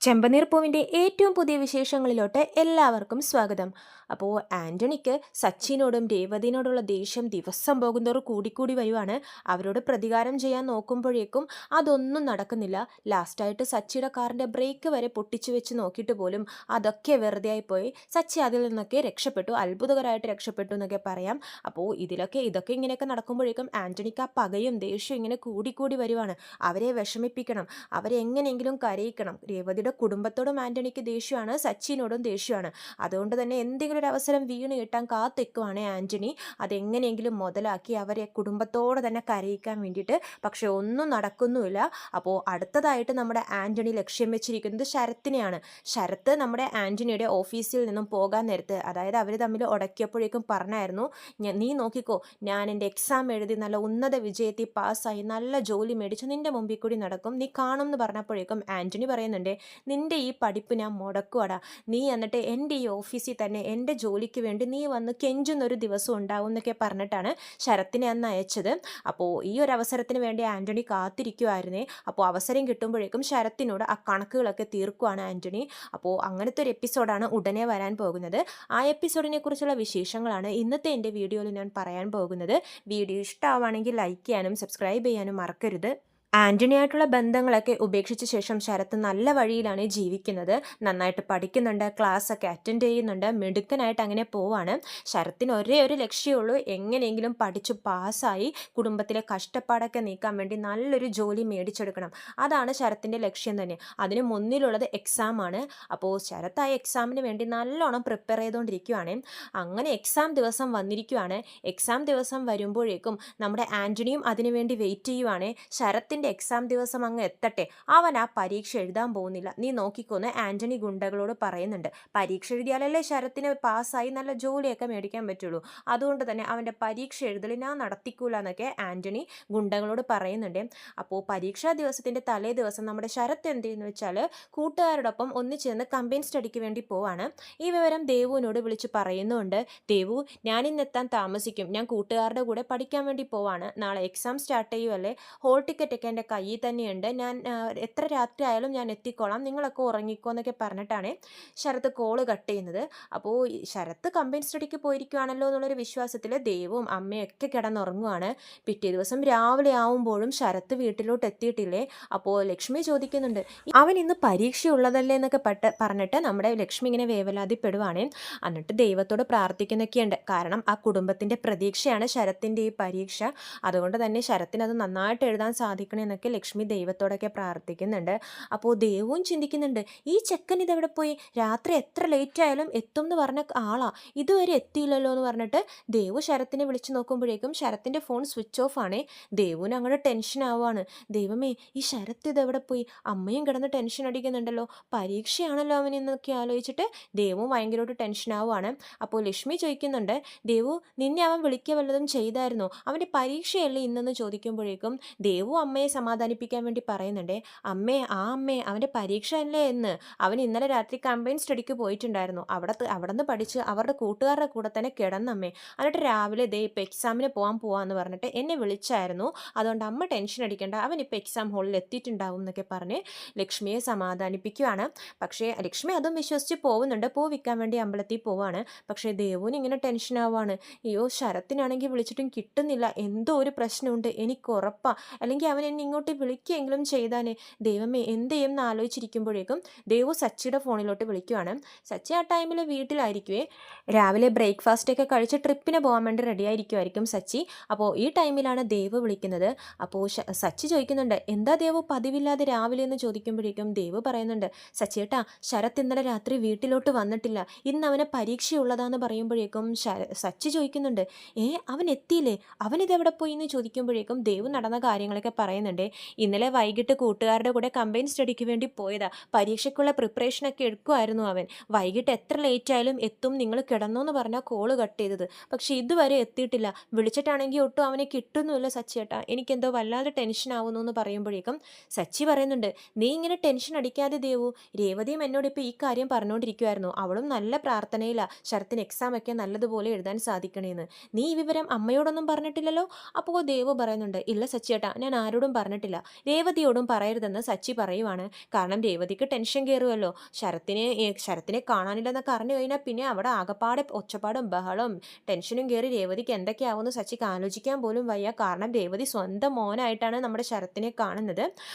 ചെമ്പനീർ പൂവിൻ്റെ ഏറ്റവും പുതിയ വിശേഷങ്ങളിലോട്ട് എല്ലാവർക്കും സ്വാഗതം. അപ്പോൾ ആൻ്റണിക്ക് സച്ചിനോടും രേവതിനോടുള്ള ദേഷ്യം ദിവസം പോകുന്നതോറും കൂടിക്കൂടി വരുവാണ്. അവരോട് പ്രതികാരം ചെയ്യാൻ നോക്കുമ്പോഴേക്കും അതൊന്നും നടക്കുന്നില്ല. ലാസ്റ്റായിട്ട് സച്ചിയുടെ കാറിൻ്റെ ബ്രേക്ക് വരെ പൊട്ടിച്ചു വെച്ച് നോക്കിയിട്ട് പോലും അതൊക്കെ വെറുതെ ആയിപ്പോയി. സച്ചി അതിൽ നിന്നൊക്കെ രക്ഷപ്പെട്ടു, അത്ഭുതകരമായിട്ട് രക്ഷപ്പെട്ടു എന്നൊക്കെ പറയാം. അപ്പോൾ ഇതൊക്കെ ഇങ്ങനെയൊക്കെ നടക്കുമ്പോഴേക്കും ആൻ്റണിക്ക് ആ പകയും ദേഷ്യവും ഇങ്ങനെ കൂടിക്കൂടി വരുവാണ്. അവരെ വിഷമിപ്പിക്കണം, അവരെ എങ്ങനെയെങ്കിലും കരയിക്കണം. രേവതിയുടെ കുടുംബത്തോടും ആൻ്റണിക്ക് ദേഷ്യമാണ്, സച്ചിനോടും ദേഷ്യമാണ്. അതുകൊണ്ട് തന്നെ എന്തെങ്കിലും ഒരു അവസരം വീണ് കിട്ടാൻ കാത്തിക്കുവാണ് ആൻ്റണി. അതെങ്ങനെയെങ്കിലും മുതലാക്കി അവരെ കുടുംബത്തോടെ തന്നെ കരയിക്കാൻ വേണ്ടിയിട്ട്. പക്ഷെ ഒന്നും നടക്കുന്നുമില്ല. അപ്പോൾ അടുത്തതായിട്ട് നമ്മുടെ ആൻ്റണി ലക്ഷ്യം വെച്ചിരിക്കുന്നത് ശരത്തിനെയാണ്. ശരത്ത് നമ്മുടെ ആൻ്റണിയുടെ ഓഫീസിൽ നിന്നും പോകാൻ നേരത്ത്, അതായത് അവർ തമ്മിൽ ഉടക്കിയപ്പോഴേക്കും പറഞ്ഞായിരുന്നു, നീ നോക്കിക്കോ, ഞാൻ എൻ്റെ എക്സാം എഴുതി നല്ല ഉന്നത വിജയത്തിൽ പാസ്സായി നല്ല ജോലി മേടിച്ച് നിൻ്റെ മുമ്പിൽ കൂടി നടക്കും, നീ കാണും എന്ന് പറഞ്ഞപ്പോഴേക്കും ആൻ്റണി പറയുന്നുണ്ട്, നിൻ്റെ ഈ പഠിപ്പ് ഞാൻ മുടക്കുവാടാ, നീ എന്നിട്ട് എൻ്റെ ഈ ഓഫീസിൽ തന്നെ എൻ്റെ ജോലിക്ക് വേണ്ടി നീ വന്ന് കെഞ്ചുന്നൊരു ദിവസം ഉണ്ടാവും എന്നൊക്കെ പറഞ്ഞിട്ടാണ് ശരത്തിനെ അന്ന് അയച്ചത്. അപ്പോൾ ഈ ഒരു അവസരത്തിന് വേണ്ടി ആൻ്റണി കാത്തിരിക്കുമായിരുന്നേ. അപ്പോൾ അവസരം കിട്ടുമ്പോഴേക്കും ശരത്തിനോട് ആ കണക്കുകളൊക്കെ തീർക്കുവാണ് ആൻ്റണി. അപ്പോൾ അങ്ങനത്തെ ഒരു എപ്പിസോഡാണ് ഉടനെ വരാൻ പോകുന്നത്. ആ എപ്പിസോഡിനെ കുറിച്ചുള്ള വിശേഷങ്ങളാണ് ഇന്നത്തെ എൻ്റെ വീഡിയോയിൽ ഞാൻ പറയാൻ പോകുന്നത്. വീഡിയോ ഇഷ്ടമാവുകയാണെങ്കിൽ ലൈക്ക് ചെയ്യാനും സബ്സ്ക്രൈബ് ചെയ്യാനും മറക്കരുത്. ആൻ്റണിയായിട്ടുള്ള ബന്ധങ്ങളൊക്കെ ഉപേക്ഷിച്ച ശേഷം ശരത്ത് നല്ല വഴിയിലാണ് ജീവിക്കുന്നത്. നന്നായിട്ട് പഠിക്കുന്നുണ്ട്, ക്ലാസ്സൊക്കെ അറ്റൻഡ് ചെയ്യുന്നുണ്ട്, മിടുക്കനായിട്ട് അങ്ങനെ പോവാണ്. ശരത്തിന് ഒരേ ഒരു ലക്ഷ്യമുള്ളൂ, എങ്ങനെയെങ്കിലും പഠിച്ചു പാസ്സായി കുടുംബത്തിലെ കഷ്ടപ്പാടൊക്കെ നീക്കാൻ വേണ്ടി നല്ലൊരു ജോലി മേടിച്ചെടുക്കണം. അതാണ് ശരത്തിൻ്റെ ലക്ഷ്യം തന്നെ. അതിന് മുന്നിലുള്ളത് എക്സാമാണ്. അപ്പോൾ ശരത്ത് ആ എക്സാമിന് വേണ്ടി നല്ലോണം പ്രിപ്പയർ ചെയ്തുകൊണ്ടിരിക്കുകയാണ്. അങ്ങനെ എക്സാം ദിവസം വന്നിരിക്കുകയാണ്. എക്സാം ദിവസം വരുമ്പോഴേക്കും നമ്മുടെ ആൻ്റണിയും അതിനുവേണ്ടി വെയിറ്റ് ചെയ്യുവാണ്. ശരത്തിൻ്റെ എക്സാം ദിവസം അങ്ങ് എത്തട്ടെ, അവൻ ആ പരീക്ഷ എഴുതാൻ പോകുന്നില്ല, നീ നോക്കിക്കൊന്ന് ആൻ്റണി ഗുണ്ടകളോട് പറയുന്നുണ്ട്. പരീക്ഷ എഴുതിയാലല്ലേ ശരത്തിന് പാസ്സായി നല്ല ജോലിയൊക്കെ മേടിക്കാൻ പറ്റുള്ളൂ. അതുകൊണ്ട് തന്നെ അവൻ്റെ പരീക്ഷ എഴുതൽ ഞാൻ നടത്തിക്കൂല എന്നൊക്കെ ആൻ്റണി ഗുണ്ടകളോട് പറയുന്നുണ്ട്. അപ്പോൾ പരീക്ഷാ ദിവസത്തിൻ്റെ തലേ ദിവസം നമ്മുടെ ശരത്ത് എന്ത് ചെയ്യുന്നു വെച്ചാൽ കൂട്ടുകാരോടൊപ്പം ഒന്നിച്ചേർന്ന് കമ്പൈൻ സ്റ്റഡിക്ക് വേണ്ടി പോവാണ്. ഈ വിവരം ദേവുവിനോട് വിളിച്ച് പറയുന്നുണ്ട്. ദേവു, ഞാനിന്നെത്താൻ താമസിക്കും, ഞാൻ കൂട്ടുകാരുടെ കൂടെ പഠിക്കാൻ വേണ്ടി പോവാണ്, നാളെ എക്സാം സ്റ്റാർട്ട് ചെയ്യുമല്ലേ, ഹോൾ ടിക്കറ്റൊക്കെ എൻ്റെ കയ്യിൽ തന്നെയുണ്ട്, ഞാൻ എത്ര രാത്രി ആയാലും ഞാൻ എത്തിക്കോളാം, നിങ്ങളൊക്കെ ഉറങ്ങിക്കോ എന്നൊക്കെ പറഞ്ഞിട്ടാണ് ശരത്ത് കോള് കട്ട് ചെയ്യുന്നത്. അപ്പോൾ ശരത്ത് കമ്പൈൻ സ്റ്റഡിക്ക് പോയിരിക്കുകയാണല്ലോ എന്നുള്ളൊരു വിശ്വാസത്തിൽ ദേവും അമ്മയൊക്കെ കിടന്നുറങ്ങുവാണ്. പിറ്റേ ദിവസം രാവിലെ ആവുമ്പോഴും ശരത്ത് വീട്ടിലോട്ട് എത്തിയിട്ടില്ലേ. അപ്പോൾ ലക്ഷ്മി ചോദിക്കുന്നുണ്ട്, അവൻ ഇന്ന് പരീക്ഷയുള്ളതല്ലേ എന്നൊക്കെ പറഞ്ഞിട്ട് നമ്മുടെ ലക്ഷ്മി ഇങ്ങനെ വേവലാതിപ്പെടുവാണ്. എന്നിട്ട് ദൈവത്തോട് പ്രാർത്ഥിക്കുന്നൊക്കെയുണ്ട്. കാരണം ആ കുടുംബത്തിൻ്റെ പ്രതീക്ഷയാണ് ശരത്തിൻ്റെ ഈ പരീക്ഷ. അതുകൊണ്ട് തന്നെ ശരത്തിന് അത് നന്നായിട്ട് എഴുതാൻ സാധിക്കണമെന്നൊക്കെ ലക്ഷ്മി ദൈവത്തോടൊക്കെ പ്രാർത്ഥിക്കുന്നുണ്ട്. അപ്പോൾ ദേവും ചിന്തിക്കുന്നുണ്ട്, ഈ ചെക്കൻ ഇതെവിടെ പോയി, രാത്രി എത്ര ലേറ്റ് ആയാലും എത്തും എന്ന് പറഞ്ഞ ആളാ, ഇതുവരെ എത്തിയില്ലല്ലോ എന്ന് പറഞ്ഞിട്ട് ദേവു ശരത്തിനെ വിളിച്ചു നോക്കുമ്പോഴേക്കും ശരത്തിൻ്റെ ഫോൺ സ്വിച്ച് ഓഫ് ആണേ. ദേവുവിന് അങ്ങോട്ട് ടെൻഷൻ ആവുകയാണ്. ദൈവമേ, ഈ ശരത്ത് ഇതെവിടെ പോയി, അമ്മയും കിടന്ന് ടെൻഷൻ അടിക്കുന്നുണ്ടല്ലോ, പരീക്ഷയാണല്ലോ അവനെന്നൊക്കെ ആലോചിച്ചിട്ട് ദേവും ഭയങ്കരമായിട്ട് ടെൻഷൻ ആവുകയാണ്. അപ്പോൾ ലക്ഷ്മി ചോദിക്കുന്നുണ്ട്, ദേവു, നിന്നെ അവൻ വിളിക്കുക വല്ലതും ചെയ്തായിരുന്നോ, അവൻ്റെ പരീക്ഷയല്ലേ ഇന്നെന്ന് ചോദിക്കുമ്പോഴേക്കും ദേവു അമ്മയെ സമാധാനിപ്പിക്കാൻ വേണ്ടി പറയുന്നുണ്ട്, അമ്മേ അവൻ്റെ പരീക്ഷ അല്ലേ എന്ന്, അവൻ ഇന്നലെ രാത്രി കമ്പൈൻ സ്റ്റഡിക്ക് പോയിട്ടുണ്ടായിരുന്നു, അവിടെ നിന്ന് പഠിച്ച് അവരുടെ കൂട്ടുകാരുടെ കൂടെ തന്നെ കിടന്നമ്മേ, എന്നിട്ട് രാവിലെ ഇപ്പം എക്സാമിന് പോവാന്ന് പറഞ്ഞിട്ട് എന്നെ വിളിച്ചായിരുന്നു, അതുകൊണ്ട് അമ്മ ടെൻഷൻ അടിക്കേണ്ട, അവൻ ഇപ്പോൾ എക്സാം ഹാളിൽ എത്തിയിട്ടുണ്ടാവും എന്നൊക്കെ പറഞ്ഞ് ലക്ഷ്മിയെ സമാധാനിപ്പിക്കുകയാണ്. പക്ഷേ ലക്ഷ്മി അതും വിശ്വസിച്ച് പോകുന്നുണ്ട്, പൂ വിൽക്കാൻ വേണ്ടി അമ്പലത്തിൽ പോവാണ്. പക്ഷേ ദേവുവിന് ഇങ്ങനെ ടെൻഷൻ ആവുകയാണ്. അയ്യോ, ശരത്തിനാണെങ്കിൽ വിളിച്ചിട്ടും കിട്ടുന്നില്ല, എന്തോ ഒരു പ്രശ്നമുണ്ട്, എനിക്ക് ഉറപ്പാ, അല്ലെങ്കിൽ അവൻ എന്നെ ഇങ്ങോട്ട് വിളിക്കുകയെങ്കിലും ചെയ്താനേ. ദൈവമേ, എന്ത് ചെയ്യുമെന്ന് ആലോചിച്ചിരിക്കുമ്പോഴേക്കും ദേവു സച്ചിയുടെ ഫോണിലോട്ട് വിളിക്കുവാണ്. സച്ചി ആ ടൈമിൽ വീട്ടിലായിരിക്കുവേ. രാവിലെ ബ്രേക്ക്ഫാസ്റ്റ് ഒക്കെ കഴിച്ച് ട്രിപ്പിന് പോകാൻ വേണ്ടി റെഡി ആയിരിക്കുമായിരിക്കും സച്ചി. അപ്പോൾ ഈ ടൈമിലാണ് ദേവ് വിളിക്കുന്നത്. അപ്പോൾ സച്ചി ചോദിക്കുന്നുണ്ട്, എന്താ ദേവു പതിവില്ലാതെ രാവിലെ എന്ന് ചോദിക്കുമ്പോഴേക്കും ദേവ് പറയുന്നുണ്ട്, സച്ചിയേട്ടാ, ശരത്ത് ഇന്നലെ രാത്രി വീട്ടിലോട്ട് വന്നിട്ടില്ല, ഇന്ന് അവന് പരീക്ഷയുള്ളതാന്ന് പറയുമ്പോഴേക്കും സച്ചി ചോദിക്കുന്നുണ്ട്, അവൻ എത്തിയില്ലേ, അവനിതെവിടെ പോയി എന്ന് ചോദിക്കുമ്പോഴേക്കും ദേവ് നടന്ന കാര്യങ്ങളൊക്കെ പറയുന്നുണ്ട്. ഇന്നലെ വൈകിട്ട് കൂട്ടുകാരുടെ കൂടെ കമ്പൈൻ സ്റ്റഡിക്ക് വേണ്ടി പോയതാ, പരീക്ഷയ്ക്കുള്ള പ്രിപ്പറേഷനൊക്കെ എടുക്കുമായിരുന്നു അവൻ, വൈകിട്ട് എത്ര ലേറ്റ് ആയാലും എത്തും, നിങ്ങൾ കിടന്നു എന്ന് പറഞ്ഞാൽ കോള് കട്ട് ചെയ്തത്, പക്ഷെ ഇതുവരെ എത്തിയിട്ടില്ല, വിളിച്ചിട്ടാണെങ്കിൽ ഒട്ടും അവനെ കിട്ടുന്നുമില്ല സച്ചിയേട്ടാ, എനിക്കെന്തോ വല്ലാതെ ടെൻഷൻ ആവുന്നു എന്ന് പറയുമ്പോഴേക്കും സച്ചി പറയുന്നുണ്ട്, നീ ഇങ്ങനെ ടെൻഷൻ അടിക്കാതെ ദേവു, രേവതിയും എന്നോട് ഇപ്പോൾ ഈ കാര്യം പറഞ്ഞുകൊണ്ടിരിക്കുമായിരുന്നു, അവളും നല്ല പ്രാർത്ഥനയിലാണ് ശരത്തിന് എക്സാം ഒക്കെ നല്ലതുപോലെ എഴുതാൻ സാധിക്കണേന്ന്, നീ ഈ വിവരം അമ്മയോടൊന്നും പറഞ്ഞിട്ടില്ലല്ലോ. അപ്പോൾ ദേവു പറയുന്നുണ്ട്, ഇല്ല സച്ചിയേട്ടാ, ഞാൻ ആരോടും പറഞ്ഞിട്ടില്ല. രേവതിയോടും പറയരുതെന്ന് സച്ചി പറയുവാണ്. കാരണം രേവതിക്ക് ടെൻഷൻ കയറുമല്ലോ. ശരത്തിനെ കാണാനില്ലെന്നൊക്കെ അറിഞ്ഞു കഴിഞ്ഞാൽ പിന്നെ അവിടെ ആകപ്പാടെ ഒച്ചപ്പാടും ബഹളവും ടെൻഷനും കയറി രേവതിക്ക് എന്തൊക്കെയാവുമെന്ന് സച്ചിക്ക് ആലോചിക്കാൻ പോലും വയ്യ. കാരണം രേവതി സ്വന്തം മോനായിട്ടാണ് നമ്മുടെ ശരത്തിനെ കാണുന്നത്.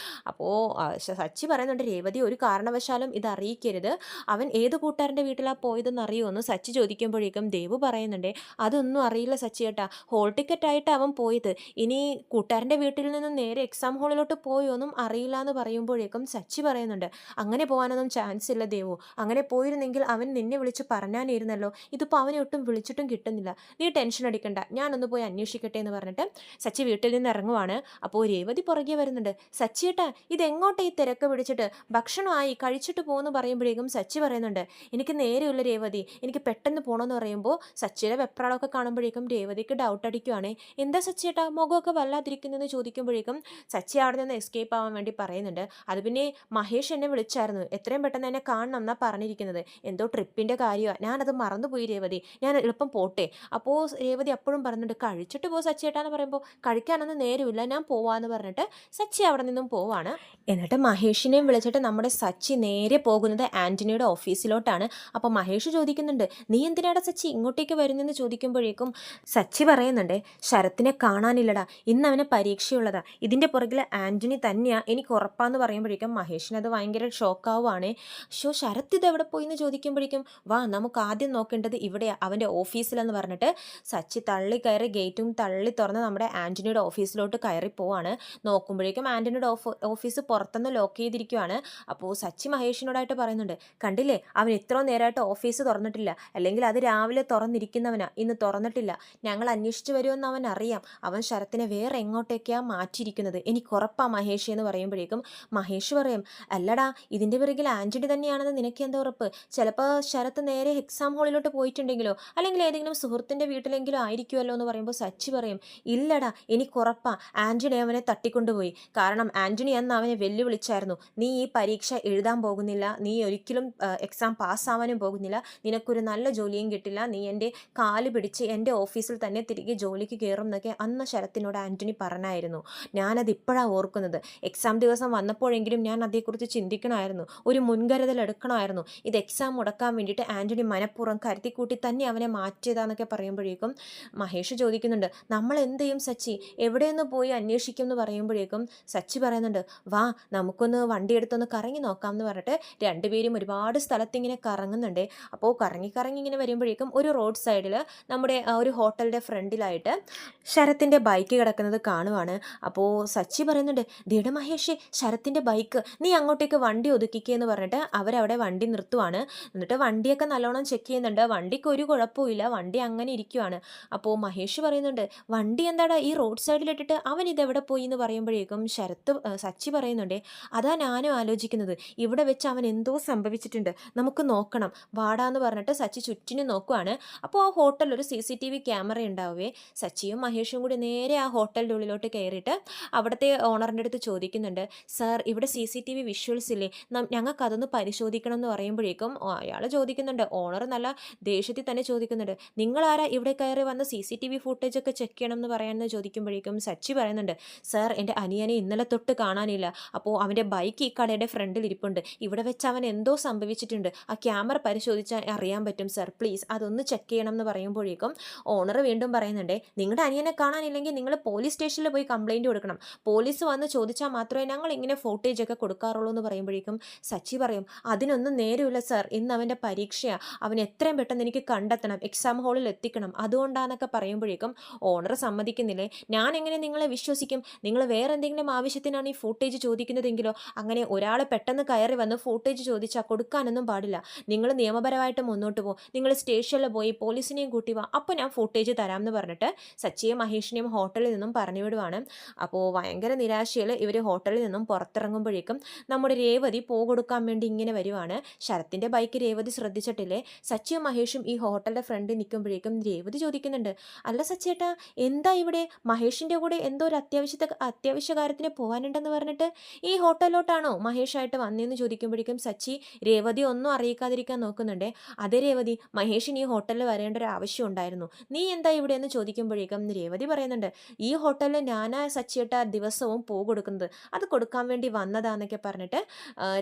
അപ്പോൾ സച്ചി പറയുന്നുണ്ട്, രേവതി ഒരു കാരണവശാലും ഇത് അറിയിക്കരുത്. അവൻ ഏത് കൂട്ടുകാരൻ്റെ വീട്ടിലാണ് പോയതെന്ന് അറിയുമെന്ന് സച്ചി ചോദിക്കുമ്പോഴേക്കും ദേവു പറയുന്നുണ്ട്, അതൊന്നും അറിയില്ല സച്ചിയേട്ടാ. ഹോൾ ടിക്കറ്റ് ആയിട്ട് അവൻ പോയത്. ഇനി കൂട്ടുകാരൻ്റെ വീട്ടിൽ നിന്ന് നേരെ എക്സാം ഹാളിലോട്ട് പോയോന്നും അറിയില്ല എന്ന് പറയുമ്പോഴേക്കും സച്ചി പറയുന്നുണ്ട്, അങ്ങനെ പോകാനൊന്നും ചാൻസ് ഇല്ല ദേവു. അങ്ങനെ പോയിരുന്നെങ്കിൽ അവൻ നിന്നെ വിളിച്ച് പറഞ്ഞാനിരുന്നല്ലോ. ഇതിപ്പോൾ അവനെ ഒട്ടും വിളിച്ചിട്ടും കിട്ടുന്നില്ല. നീ ടെൻഷൻ അടിക്കണ്ട, ഞാനൊന്ന് പോയി അന്വേഷിക്കട്ടെ എന്ന് പറഞ്ഞിട്ട് സച്ചി വീട്ടിൽ നിന്ന് ഇറങ്ങുവാണ്. അപ്പോൾ രേവതി പുറകെ വരുന്നുണ്ട്. സച്ചിയേട്ടാ, ഇതെങ്ങോട്ടേ ഈ തിരക്ക് പിടിച്ചിട്ട്? ഭക്ഷണമായി കഴിച്ചിട്ട് പോകുമെന്ന് പറയുമ്പോഴേക്കും സച്ചി പറയുന്നുണ്ട്, എനിക്ക് നേരെയുള്ള രേവതി, എനിക്ക് പെട്ടെന്ന് പോകണമെന്ന് പറയുമ്പോൾ സച്ചിയുടെ വെപ്രാളമൊക്കെ കാണുമ്പോഴേക്കും രേവതിക്ക് ഡൗട്ട് അടിക്കുവാണേ. എന്താ സച്ചിയേട്ടാ മുഖമൊക്കെ വല്ലാതിരിക്കുന്നതെന്ന് ചോദിക്കുമ്പോഴേക്കും സച്ചി അവിടെ നിന്ന് എസ്കേപ്പ് ആവാൻ വേണ്ടി പറയുന്നുണ്ട്. അത് പിന്നെ മഹേഷ് എന്നെ വിളിച്ചായിരുന്നു, എത്രയും പെട്ടെന്ന് എന്നെ കാണണം എന്നാണ് പറഞ്ഞിരിക്കുന്നത്. എന്തോ ട്രിപ്പിൻ്റെ കാര്യമാണ്, ഞാനത് മറന്നുപോയി രേവതി, ഞാൻ എളുപ്പം പോട്ടെ. അപ്പോൾ രേവതി അപ്പോഴും പറയുന്നുണ്ട്, കഴിച്ചിട്ട് പോ സച്ചിയേട്ടാന്ന് പറയുമ്പോൾ കഴിക്കാനൊന്നും നേരമില്ല, ഞാൻ പോവാന്ന് പറഞ്ഞിട്ട് സച്ചി അവിടെ നിന്നും പോവാണ്. എന്നിട്ട് മഹേഷിനെയും വിളിച്ചിട്ട് നമ്മുടെ സച്ചി നേരെ പോകുന്നത് ആൻ്റണിയുടെ ഓഫീസിലോട്ടാണ്. അപ്പോൾ മഹേഷ് ചോദിക്കുന്നുണ്ട്, നീ എന്തിനാടാ സച്ചി ഇങ്ങോട്ടേക്ക് വരുന്നതെന്ന് ചോദിക്കുമ്പോഴേക്കും സച്ചി പറയുന്നുണ്ട്, ശരത്തിനെ കാണാനില്ലടാ, ഇന്ന് അവന് പരീക്ഷയുള്ളതാ, ഇതിൻ്റെ പുറകിൽ ആൻ്റണി തന്നെയാ, എനിക്ക് ഉറപ്പാന്ന് പറയുമ്പോഴേക്കും മഹേഷിനത് ഭയങ്കര ഷോക്കാവുകയാണ്. ശരത്ത് ഇത് എവിടെ പോയി എന്ന് ചോദിക്കുമ്പോഴേക്കും, വാ നമുക്ക് ആദ്യം നോക്കേണ്ടത് ഇവിടെയാണ്, അവൻ്റെ ഓഫീസിലെന്ന് പറഞ്ഞിട്ട് സച്ചി തള്ളി കയറി ഗേറ്റും തള്ളി തുറന്ന് നമ്മുടെ ആൻ്റണിയുടെ ഓഫീസിലോട്ട് കയറി പോവാണ്. നോക്കുമ്പോഴേക്കും ആൻ്റണിയുടെ ഓഫീസ് പുറത്തുനിന്ന് ലോക്ക് ചെയ്തിരിക്കുവാണ്. അപ്പോൾ സച്ചി മഹേഷിനോടായിട്ട് പറയുന്നുണ്ട്, കണ്ടില്ലേ അവൻ ഇത്രയും നേരമായിട്ട് ഓഫീസ് തുറന്നിട്ടില്ല, അല്ലെങ്കിൽ അത് രാവിലെ തുറന്നിരിക്കുന്നവനാ, ഇന്ന് തുറന്നിട്ടില്ല. ഞങ്ങൾ അന്വേഷിച്ച് വരുമെന്ന് അവൻ അറിയാം. അവൻ ശരത്തിനെ വേറെ എങ്ങോട്ടേക്കാണ് മാറ്റിയിരിക്കുന്നത്, എനിക്ക് ഉറപ്പാ മഹേഷ് എന്ന് പറയുമ്പോഴേക്കും മഹേഷ് പറയും, അല്ലടാ ഇതിൻ്റെ പിറകിൽ ആൻ്റണി തന്നെയാണെന്ന് നിനക്ക് എന്താ ഉറപ്പ്? ചിലപ്പോൾ ശരത്ത് നേരെ എക്സാം ഹാളിലോട്ട് പോയിട്ടുണ്ടെങ്കിലോ അല്ലെങ്കിൽ ഏതെങ്കിലും സുഹൃത്തിൻ്റെ വീട്ടിലെങ്കിലും ആയിരിക്കുമല്ലോ എന്ന് പറയുമ്പോൾ സച്ചി പറയും, ഇല്ലടാ എനിക്ക് ഉറപ്പാ ആൻ്റണി അവനെ തട്ടിക്കൊണ്ടുപോയി. കാരണം ആൻ്റണി അന്ന് അവനെ വെല്ലുവിളിച്ചായിരുന്നു, നീ ഈ പരീക്ഷ എഴുതാൻ പോകുന്നില്ല, നീ ഒരിക്കലും എക്സാം പാസ്സാവാനും പോകുന്നില്ല, നിനക്കൊരു നല്ല ജോലിയും കിട്ടില്ല, നീ എൻ്റെ കാല് പിടിച്ച് എൻ്റെ ഓഫീസിൽ തന്നെ തിരികെ ജോലിക്ക് കയറും എന്നൊക്കെ അന്ന് ശരത്തിനോട് ആൻ്റണി പറഞ്ഞായിരുന്നു. ഞാനത് ഇപ്പോഴാണ് ഓർക്കുന്നത്. എക്സാം ദിവസം വന്നപ്പോഴെങ്കിലും ഞാൻ അതേക്കുറിച്ച് ചിന്തിക്കണമായിരുന്നു, ഒരു മുൻകരുതൽ എടുക്കണമായിരുന്നു. ഇത് എക്സാം മുടക്കാൻ വേണ്ടിയിട്ട് ആൻ്റണി മനഃപൂർവ്വം കരുതിക്കൂട്ടി തന്നെ അവനെ മാറ്റിയതാന്നൊക്കെ പറയുമ്പോഴേക്കും മഹേഷ് ചോദിക്കുന്നുണ്ട്, നമ്മൾ എന്ത് ചെയ്യും സച്ചി, എവിടെയൊന്ന് പോയി അന്വേഷിക്കും എന്ന് പറയുമ്പോഴേക്കും സച്ചി പറയുന്നുണ്ട്, വാ നമുക്കൊന്ന് വണ്ടി എടുത്തൊന്ന് കറങ്ങി നോക്കാം എന്ന് പറഞ്ഞിട്ട് രണ്ടുപേരും ഒരുപാട് സ്ഥലത്തിങ്ങനെ കറങ്ങുന്നുണ്ട്. അപ്പോൾ കറങ്ങി ഇങ്ങനെ വരുമ്പോഴേക്കും ഒരു റോഡ് സൈഡിൽ നമ്മുടെ ഒരു ഹോട്ടലിൻ്റെ ഫ്രണ്ടിലായിട്ട് ശരത്തിൻ്റെ ബൈക്ക് കിടക്കുന്നത് കാണുവാണ്. അപ്പോൾ സച്ചി പറയുന്നുണ്ട്, ദേട മഹേഷ് ശരത്തിൻ്റെ ബൈക്ക്, നീ അങ്ങോട്ടേക്ക് വണ്ടി ഒതുക്കിക്കെന്ന് പറഞ്ഞിട്ട് അവരവിടെ വണ്ടി നിർത്തുവാണ്. എന്നിട്ട് വണ്ടിയൊക്കെ നല്ലോണം ചെക്ക് ചെയ്യുന്നുണ്ട്. വണ്ടിക്ക് ഒരു കുഴപ്പമില്ല, വണ്ടി അങ്ങനെ ഇരിക്കുവാണ്. അപ്പോൾ മഹേഷ് പറയുന്നുണ്ട്, വണ്ടി എന്താടാ ഈ റോഡ് സൈഡിലിട്ടിട്ട് അവൻ ഇതെവിടെ പോയി എന്ന് പറയുമ്പോഴേക്കും സച്ചി പറയുന്നുണ്ട്, അതാ ഞാനും ആലോചിക്കുന്നത്, ഇവിടെ വെച്ച് അവൻ എന്തോ സംഭവിച്ചിട്ടുണ്ട്, നമുക്ക് നോക്കണം വാടാന്ന് പറഞ്ഞിട്ട് സച്ചി ചുറ്റിനും നോക്കുവാണ്. അപ്പോൾ ആ ഹോട്ടലിൽ ഒരു CCTV ക്യാമറ ഉണ്ടാവുകയെ സച്ചിയും മഹേഷും കൂടി നേരെ ആ ഹോട്ടലിൻ്റെ ഉള്ളിലോട്ട് കയറിയിട്ട് അവിടുത്തെ ഓണറിൻ്റെ അടുത്ത് ചോദിക്കുന്നുണ്ട്, സാർ ഇവിടെ CCTV വിഷ്വൽസ് ഇല്ലേ, ഞങ്ങൾക്ക് അതൊന്ന് പരിശോധിക്കണം എന്ന് പറയുമ്പോഴേക്കും അയാൾ ചോദിക്കുന്നുണ്ട്, ഓണർ നല്ല ദേഷ്യത്തിൽ തന്നെ ചോദിക്കുന്നുണ്ട്, നിങ്ങളാരാ ഇവിടെ കയറി വന്ന് CCTV ഫുട്ടേജ് ഒക്കെ ചെക്ക് ചെയ്യണം എന്ന് പറയാമെന്ന് ചോദിക്കുമ്പോഴേക്കും സച്ചി പറയുന്നുണ്ട്, സാർ എൻ്റെ അനിയനെ ഇന്നലെ തൊട്ട് കാണാനില്ല, അപ്പോൾ അവൻ്റെ ബൈക്ക് ഈ കടയുടെ ഫ്രണ്ടിൽ ഇരിപ്പുണ്ട്, ഇവിടെ വെച്ച് അവൻ എന്തോ സംഭവിച്ചിട്ടുണ്ട്, ആ ക്യാമറ പരിശോധിച്ചാൽ അറിയാൻ പറ്റും സാർ, പ്ലീസ് അതൊന്ന് ചെക്ക് ചെയ്യണം എന്ന് പറയുമ്പോഴേക്കും ഓണർ വീണ്ടും പറയുന്നുണ്ട്, നിങ്ങളുടെ അനിയനെ കാണാനില്ലെങ്കിൽ നിങ്ങൾ പോലീസ് സ്റ്റേഷനിൽ പോയി കംപ്ലയിൻറ്റ് കൊടുക്കണം, പോലീസ് വന്ന് ചോദിച്ചാൽ മാത്രമേ ഞങ്ങൾ ഇങ്ങനെ ഫോട്ടേജ് ഒക്കെ കൊടുക്കാറുള്ളൂ എന്ന് പറയുമ്പോഴേക്കും സച്ചി പറയും, അതിനൊന്നും നേരമില്ല സാർ, ഇന്ന് അവൻ്റെ പരീക്ഷയാണ്, അവൻ എത്രയും പെട്ടെന്ന് എനിക്ക് കണ്ടെത്തണം, എക്സാം ഹാളിൽ എത്തിക്കണം, അതുകൊണ്ടാണെന്നൊക്കെ പറയുമ്പോഴേക്കും ഓണർ സമ്മതിക്കുന്നില്ലേ, ഞാൻ എങ്ങനെ നിങ്ങളെ വിശ്വസിക്കും, നിങ്ങൾ വേറെ എന്തെങ്കിലും ആവശ്യത്തിനാണ് ഈ ഫൂട്ടേജ് ചോദിക്കുന്നതെങ്കിലോ, അങ്ങനെ ഒരാൾ പെട്ടെന്ന് കയറി വന്ന് ഫൂട്ടേജ് ചോദിച്ചാൽ കൊടുക്കാനൊന്നും പാടില്ല, നിങ്ങൾ നിയമപരമായിട്ട് മുന്നോട്ട് പോകും, നിങ്ങൾ സ്റ്റേഷനിൽ പോയി പോലീസിനെയും കൂട്ടി വാ, അപ്പോൾ ഞാൻ ഫൂട്ടേജ് തരാമെന്ന് പറഞ്ഞിട്ട് സച്ചിയെയും മഹേഷിനെയും ഹോട്ടലിൽ നിന്നും പറഞ്ഞു വിടുവാണ്. അപ്പോൾ ഭയങ്കര നിരാശയിൽ ഇവർ ഹോട്ടലിൽ നിന്നും പുറത്തിറങ്ങുമ്പോഴേക്കും നമ്മുടെ രേവതി കൊടുക്കാൻ വേണ്ടി ഇങ്ങനെ വരുവാണ്. ശരത്തിൻ്റെ ബൈക്ക് രേവതി ശ്രദ്ധിച്ചിട്ടില്ലേ, സച്ചിയും മഹേഷും ഈ ഹോട്ടലിൻ്റെ ഫ്രണ്ടിൽ നിൽക്കുമ്പോഴേക്കും രേവതി ചോദിക്കുന്നുണ്ട്, അല്ല സച്ചേട്ടാ എന്താ ഇവിടെ മഹേഷിൻ്റെ കൂടെ എന്തോ ഒരു അത്യാവശ്യ കാര്യത്തിന് പോകാനുണ്ടെന്ന് പറഞ്ഞിട്ട് ഈ ഹോട്ടലിലോട്ടാണോ മഹേഷായിട്ട് വന്നതെന്ന് ചോദിക്കുമ്പോഴേക്കും സച്ചി രേവതി ഒന്നും അറിയിക്കാതിരിക്കാൻ നോക്കുന്നുണ്ട്. അതേ രേവതി, മഹേഷിന് ഈ ഹോട്ടലിൽ വരേണ്ട ഒരു ആവശ്യം ഉണ്ടായിരുന്നു, നീ എന്താ ഇവിടെ എന്ന് ചോദിക്കുമ്പോഴേക്കും രേവതി പറയുന്നുണ്ട്, ഈ ഹോട്ടലിൽ ഞാനാ സച്ചിയേട്ടാ ദിവസവും പൂ കൊടുക്കുന്നത്, അത് കൊടുക്കാൻ വേണ്ടി വന്നതാന്നൊക്കെ പറഞ്ഞിട്ട്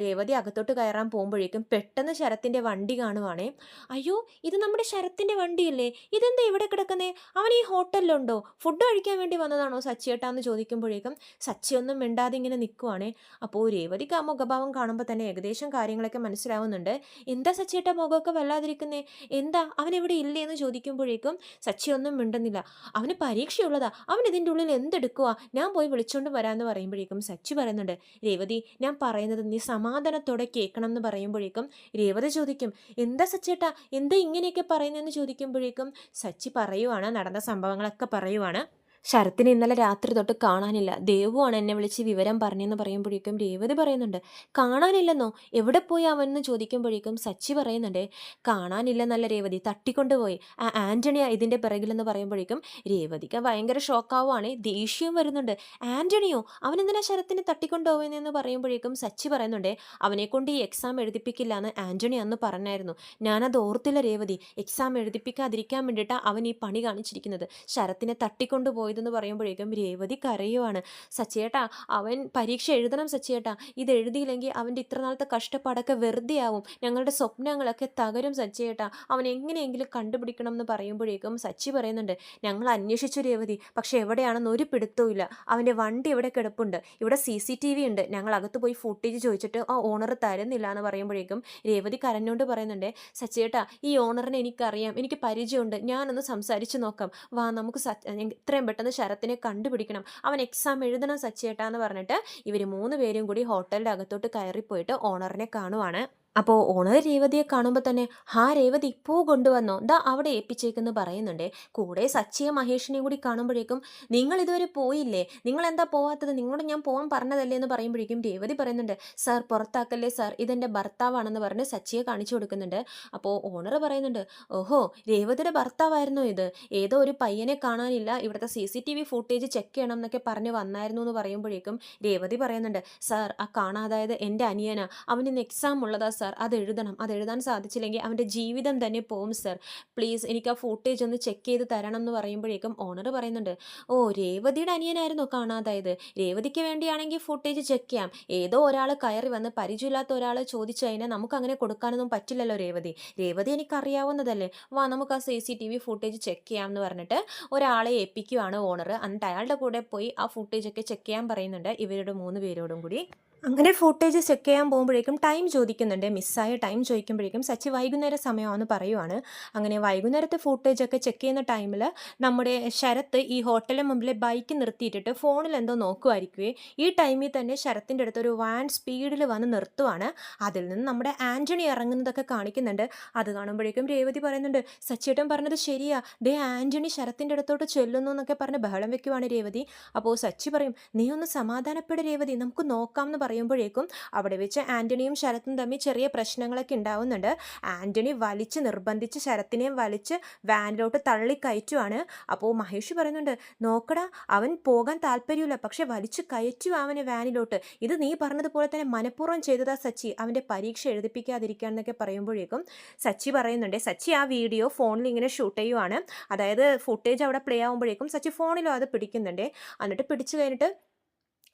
രേവതി അകത്തോട്ട് കയറാൻ പോകുമ്പോഴേക്കും പെട്ടെന്ന് ശരത്തിൻ്റെ വണ്ടി കാണുവാണേ. അയ്യോ, ഇത് നമ്മുടെ ശരത്തിൻ്റെ വണ്ടിയല്ലേ, ഇതെന്താ ഇവിടെ കിടക്കുന്നേ, അവൻ ഈ ഹോട്ടലിലുണ്ടോ, ഫുഡ് കഴിക്കാൻ വേണ്ടി വന്നതാണോ സച്ചിയേട്ടാന്ന് ചോദിക്കുമ്പോഴേക്കും സച്ചി ഒന്നും മിണ്ടാതെ ഇങ്ങനെ നിൽക്കുവാണേ. അപ്പോൾ രേവതിക്ക് ആ മുഖഭാവം കാണുമ്പോൾ തന്നെ ഏകദേശം കാര്യങ്ങളൊക്കെ മനസ്സിലാവുന്നുണ്ട്. എന്താ സച്ചിയേട്ടാ മുഖമൊക്കെ വല്ലാതിരിക്കുന്നേ, എന്താ അവൻ ഇവിടെ ഇല്ലേ എന്ന് ചോദിക്കുമ്പോഴേക്കും സച്ചി ഒന്നും മിണ്ടുന്നില്ല. അവന് പരീക്ഷയുള്ളതാ, അവൻ ഇതിൻ്റെ ഉള്ളിൽ എന്തെടുക്കുവാ, ഞാൻ പോയി വിളിച്ചോണ്ട് വരാമെന്ന് പറയുമ്പോഴേക്കും സച്ചി പറയുന്നുണ്ട്, രേവതി ഞാൻ പറയുന്നത് നീ സമാധാനത്തോടെ കേൾക്കണം എന്ന് പറയുമ്പോഴേക്കും രേവതി ചോദിക്കും, എന്താ സച്ചേട്ടാ, എന്താ ഇങ്ങനെയൊക്കെ പറയുന്നതെന്ന് ചോദിക്കുമ്പോഴേക്കും സച്ചി പറയുവാണ്, നടന്ന സംഭവങ്ങളൊക്കെ പറയുവാണ്. ശരത്തിനെ ഇന്നലെ രാത്രി തൊട്ട് കാണാനില്ല, ദേവുവാണ് എന്നെ വിളിച്ച് വിവരം പറഞ്ഞെന്ന് പറയുമ്പോഴേക്കും രേവതി പറയുന്നുണ്ട്, കാണാനില്ലെന്നോ, എവിടെ പോയി അവൻ എന്ന് ചോദിക്കുമ്പോഴേക്കും സച്ചി പറയുന്നുണ്ട്, കാണാനില്ലെന്നല്ല രേവതി, തട്ടിക്കൊണ്ടുപോയി, ആ ആൻ്റണിയാ ഇതിൻ്റെ പിറകിലെന്ന് പറയുമ്പോഴേക്കും രേവതിക്ക് ഭയങ്കര ഷോക്കാവുകയാണ്, ദേഷ്യം വരുന്നുണ്ട്. ആൻ്റണിയോ, അവനെന്തിനാ ശരത്തിനെ തട്ടിക്കൊണ്ടുപോകുന്നതെന്ന് പറയുമ്പോഴേക്കും സച്ചി പറയുന്നുണ്ട്, അവനെ കൊണ്ട് ഈ എക്സാം എഴുതിപ്പിക്കില്ല എന്ന് ആൻ്റണി അന്ന് പറഞ്ഞായിരുന്നു, ഞാനത് ഓർത്തില്ല രേവതി, എക്സാം എഴുതിപ്പിക്കാതിരിക്കാൻ വേണ്ടിയിട്ടാണ് അവൻ ഈ പണി കാണിച്ചിരിക്കുന്നത്, ശരത്തിനെ തട്ടിക്കൊണ്ടുപോയി ഇതെന്ന് പറയുമ്പോഴേക്കും രേവതി കരയുവാണ്. സച്ചിയേട്ടാ, അവൻ പരീക്ഷ എഴുതണം സച്ചിയേട്ടാ, ഇത് എഴുതിയില്ലെങ്കിൽ അവൻ്റെ ഇത്ര നാളത്തെ കഷ്ടപ്പാടൊക്കെ വെറുതെ ആവും, ഞങ്ങളുടെ സ്വപ്നങ്ങളൊക്കെ തകരും സച്ചിയേട്ടാ, അവൻ എങ്ങനെയെങ്കിലും കണ്ടുപിടിക്കണം എന്ന് പറയുമ്പോഴേക്കും സച്ചി പറയുന്നുണ്ട്, ഞങ്ങൾ അന്വേഷിച്ചു രേവതി, പക്ഷെ എവിടെയാണെന്ന് ഒരു പിടുത്തവും ഇല്ല, അവൻ്റെ വണ്ടി ഇവിടെ കിടപ്പുണ്ട്, ഇവിടെ CCTV ഉണ്ട്, ഞങ്ങൾ അകത്ത് പോയി ഫുട്ടേജ് ചോദിച്ചിട്ട് ആ ഓണർ തരുന്നില്ല എന്ന് പറയുമ്പോഴേക്കും രേവതി കരഞ്ഞുകൊണ്ട് പറയുന്നുണ്ട്, സച്ചിയേട്ടാ ഈ ഓണറിനെ എനിക്കറിയാം, എനിക്ക് പരിചയമുണ്ട്, ഞാനൊന്ന് സംസാരിച്ച് നോക്കാം, വാ നമുക്ക് എത്രയും പെട്ടെന്ന് ശരത്തിനെ കണ്ടുപിടിക്കണം, അവൻ എക്സാം എഴുതണം സച്ചിയേട്ടാന്ന് പറഞ്ഞിട്ട് ഇവർ 3 പേരും കൂടി ഹോട്ടലിൻ്റെ അകത്തോട്ട് കയറിപ്പോയിട്ട് ഓണറിനെ കാണുവാണ്. അപ്പോൾ ഓണർ രേവതിയെ കാണുമ്പോൾ തന്നെ, ഹാ രേവതി പൂ കൊണ്ടുവന്നോ, ദാ അവിടെ ഏൽപ്പിച്ചേക്കെന്ന് പറയുന്നുണ്ട്. കൂടെ സച്ചിയെ മഹേഷിനെയും കൂടി കാണുമ്പോഴേക്കും, നിങ്ങൾ ഇതുവരെ പോയില്ലേ, നിങ്ങൾ എന്താ പോവാത്തത്, നിങ്ങളോട് ഞാൻ പോകാൻ പറഞ്ഞതല്ലേ എന്ന് പറയുമ്പോഴേക്കും രേവതി പറയുന്നുണ്ട്, സാർ പുറത്താക്കല്ലേ സാർ, ഇതെൻ്റെ ഭർത്താവാണെന്ന് പറഞ്ഞ് സച്ചിയെ കാണിച്ചു കൊടുക്കുന്നുണ്ട്. അപ്പോൾ ഓണർ പറയുന്നുണ്ട്, ഓഹോ രേവതിയുടെ ഭർത്താവായിരുന്നോ ഇത്, ഏതോ ഒരു പയ്യനെ കാണാനില്ല, ഇവിടുത്തെ CCTV ഫുട്ടേജ് ചെക്ക് ചെയ്യണം എന്നൊക്കെ പറഞ്ഞ് വന്നായിരുന്നു എന്ന് പറയുമ്പോഴേക്കും രേവതി പറയുന്നുണ്ട്, സാർ ആ കാണാതായത് എൻ്റെ അനിയനാ, അവനിന്ന് എക്സാം ഉള്ളതാ സാർ, അത് എഴുതണം, അത് എഴുതാൻ സാധിച്ചില്ലെങ്കിൽ അവൻ്റെ ജീവിതം തന്നെ പോവും സാർ, പ്ലീസ് എനിക്ക് ആ ഫുട്ടേജ് ഒന്ന് ചെക്ക് ചെയ്ത് തരണം എന്ന് പറയുമ്പോഴേക്കും ഓണർ പറയുന്നുണ്ട്, ഓ രേവതിയുടെ അനിയനായിരുന്നോ കാണാതായത്, രേവതിക്ക് വേണ്ടിയാണെങ്കിൽ ഫുട്ടേജ് ചെക്ക് ചെയ്യാം, ഏതോ ഒരാൾ കയറി വന്ന് പരിചയമില്ലാത്ത ഒരാൾ ചോദിച്ചു കഴിഞ്ഞാൽ നമുക്ക് അങ്ങനെ കൊടുക്കാനൊന്നും പറ്റില്ലല്ലോ രേവതി, രേവതി എനിക്കറിയാവുന്നതല്ലേ, വാ നമുക്ക് ആ CCTV ഫുട്ടേജ് ചെക്ക് ചെയ്യാം എന്ന് പറഞ്ഞിട്ട് ഒരാളെ ഏൽപ്പിക്കുവാണ് ഓണർ. എന്നിട്ട് അയാളുടെ കൂടെ പോയി ആ ഫുട്ടേജൊക്കെ ചെക്ക് ചെയ്യാൻ പറയുന്നുണ്ട് ഇവരുടെ 3 പേരോടും കൂടി. അങ്ങനെ ഫുട്ടേജ് ചെക്ക് ചെയ്യാൻ പോകുമ്പോഴേക്കും ടൈം ചോദിക്കുന്നുണ്ട്, മിസ്സായ ടൈം ചോദിക്കുമ്പോഴേക്കും സച്ചി വൈകുന്നേര സമയമാണെന്ന് പറയുവാണ്. അങ്ങനെ വൈകുന്നേരത്തെ ഫുട്ടേജൊക്കെ ചെക്ക് ചെയ്യുന്ന ടൈമിൽ നമ്മുടെ ശരത്ത് ഈ ഹോട്ടലിന് മുമ്പിൽ ബൈക്ക് നിർത്തിയിട്ടിട്ട് ഫോണിൽ എന്തോ നോക്കുമായിരിക്കുവേ. ഈ ടൈമിൽ തന്നെ ശരത്തിൻ്റെ അടുത്ത് ഒരു വാൻ സ്പീഡിൽ വന്ന് നിർത്തുവാണ്. അതിൽ നിന്ന് നമ്മുടെ ആൻ്റണി ഇറങ്ങുന്നതൊക്കെ കാണിക്കുന്നുണ്ട്. അത് കാണുമ്പോഴേക്കും രേവതി പറയുന്നുണ്ട്, സച്ചിയേട്ടൻ പറഞ്ഞത് ശരിയാ, ദേ ആൻ്റണി ശരത്തിൻ്റെ അടുത്തോട്ട് ചെല്ലുന്നു എന്നൊക്കെ പറഞ്ഞ് ബഹളം വെക്കുവാണ് രേവതി. അപ്പോൾ സച്ചി പറയും, നീ ഒന്ന് സമാധാനപ്പെട് രേവതി, നമുക്ക് നോക്കാം എന്ന് പറയുമ്പോഴേക്കും അവിടെ വെച്ച് ആൻ്റണിയും ശരത്തും തമ്മിൽ ചെറിയ പ്രശ്നങ്ങളൊക്കെ ഉണ്ടാവുന്നുണ്ട്. ആൻ്റണി വലിച്ച് നിർബന്ധിച്ച് ശരത്തിനെയും വലിച്ച് വാനിലോട്ട് തള്ളിക്കയറ്റുവാണ്. അപ്പോൾ മഹേഷ് പറയുന്നുണ്ട്, നോക്കടാ അവൻ പോകാൻ താല്പര്യമില്ല, പക്ഷെ വലിച്ചു കയറ്റുക അവന് വാനിലോട്ട്, ഇത് നീ പറഞ്ഞതുപോലെ തന്നെ മനഃപൂർവ്വം ചെയ്തതാ സച്ചി, അവൻ്റെ പരീക്ഷ എഴുതിപ്പിക്കാതിരിക്കുക എന്നൊക്കെ പറയുമ്പോഴേക്കും സച്ചി പറയുന്നുണ്ട്, സച്ചി ആ വീഡിയോ ഫോണിൽ ഇങ്ങനെ ഷൂട്ട് ചെയ്യുവാണ്. അതായത് ഫുട്ടേജ് അവിടെ പ്ലേ ആകുമ്പോഴേക്കും സച്ചി ഫോണിലും അത് പിടിക്കുന്നുണ്ട്. എന്നിട്ട് പിടിച്ചു കഴിഞ്ഞിട്ട്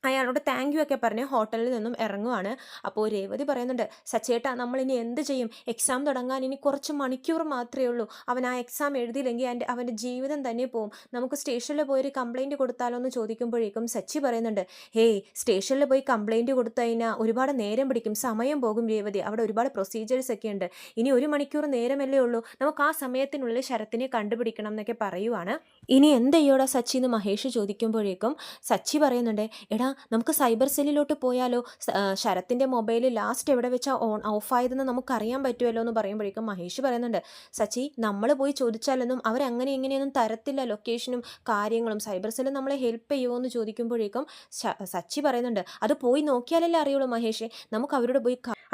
അയാളോട് താങ്ക് യു ഒക്കെ പറഞ്ഞ് ഹോട്ടലിൽ നിന്നും ഇറങ്ങുവാണ്. അപ്പോൾ രേവതി പറയുന്നുണ്ട്, സച്ചേട്ടാ നമ്മളിനി എന്ത് ചെയ്യും, എക്സാം തുടങ്ങാൻ ഇനി കുറച്ച് മണിക്കൂർ മാത്രമേ ഉള്ളൂ, അവൻ ആ എക്സാം എഴുതിയില്ലെങ്കിൽ അവൻ്റെ ജീവിതം തന്നെ പോവും, നമുക്ക് സ്റ്റേഷനിൽ പോയൊരു കംപ്ലയിൻറ്റ് കൊടുത്താലോ എന്ന് ചോദിക്കുമ്പോഴേക്കും സച്ചി പറയുന്നുണ്ട്, ഹേയ് സ്റ്റേഷനിൽ പോയി കംപ്ലയിൻറ്റ് കൊടുത്തു കഴിഞ്ഞാൽ ഒരുപാട് നേരം പിടിക്കും, സമയം പോകും രേവതി, അവിടെ ഒരുപാട് പ്രൊസീജിയേഴ്സ് ഒക്കെ ഉണ്ട്, ഇനി 1 മണിക്കൂർ നേരമല്ലേ ഉള്ളൂ, നമുക്ക് ആ സമയത്തിനുള്ളിൽ ശരത്തിനെ കണ്ടുപിടിക്കണം എന്നൊക്കെ പറയുവാണ്. ഇനി എന്ത് ചെയ്യോടാ സച്ചി എന്ന് മഹേഷ് ചോദിക്കുമ്പോഴേക്കും സച്ചി പറയുന്നുണ്ട്, എടാ നമുക്ക് സൈബർ സെല്ലിലോട്ട് പോയാലോ, ശരത്തിൻ്റെ മൊബൈൽ ലാസ്റ്റ് എവിടെ വെച്ചാൽ ഓഫായതെന്ന് നമുക്കറിയാൻ പറ്റുമല്ലോ എന്ന് പറയുമ്പോഴേക്കും മഹേഷ് പറയുന്നുണ്ട്, സച്ചി നമ്മൾ പോയി ചോദിച്ചാലൊന്നും അവരങ്ങനെ ഇങ്ങനെയൊന്നും തരത്തില്ല ലൊക്കേഷനും കാര്യങ്ങളും, സൈബർ സെല്ല് നമ്മളെ ഹെൽപ്പ് ചെയ്യുമോ എന്ന് ചോദിക്കുമ്പോഴേക്കും സച്ചി പറയുന്നുണ്ട്, അത് പോയി നോക്കിയാലല്ലേ അറിയുള്ളൂ മഹേഷേ, നമുക്ക്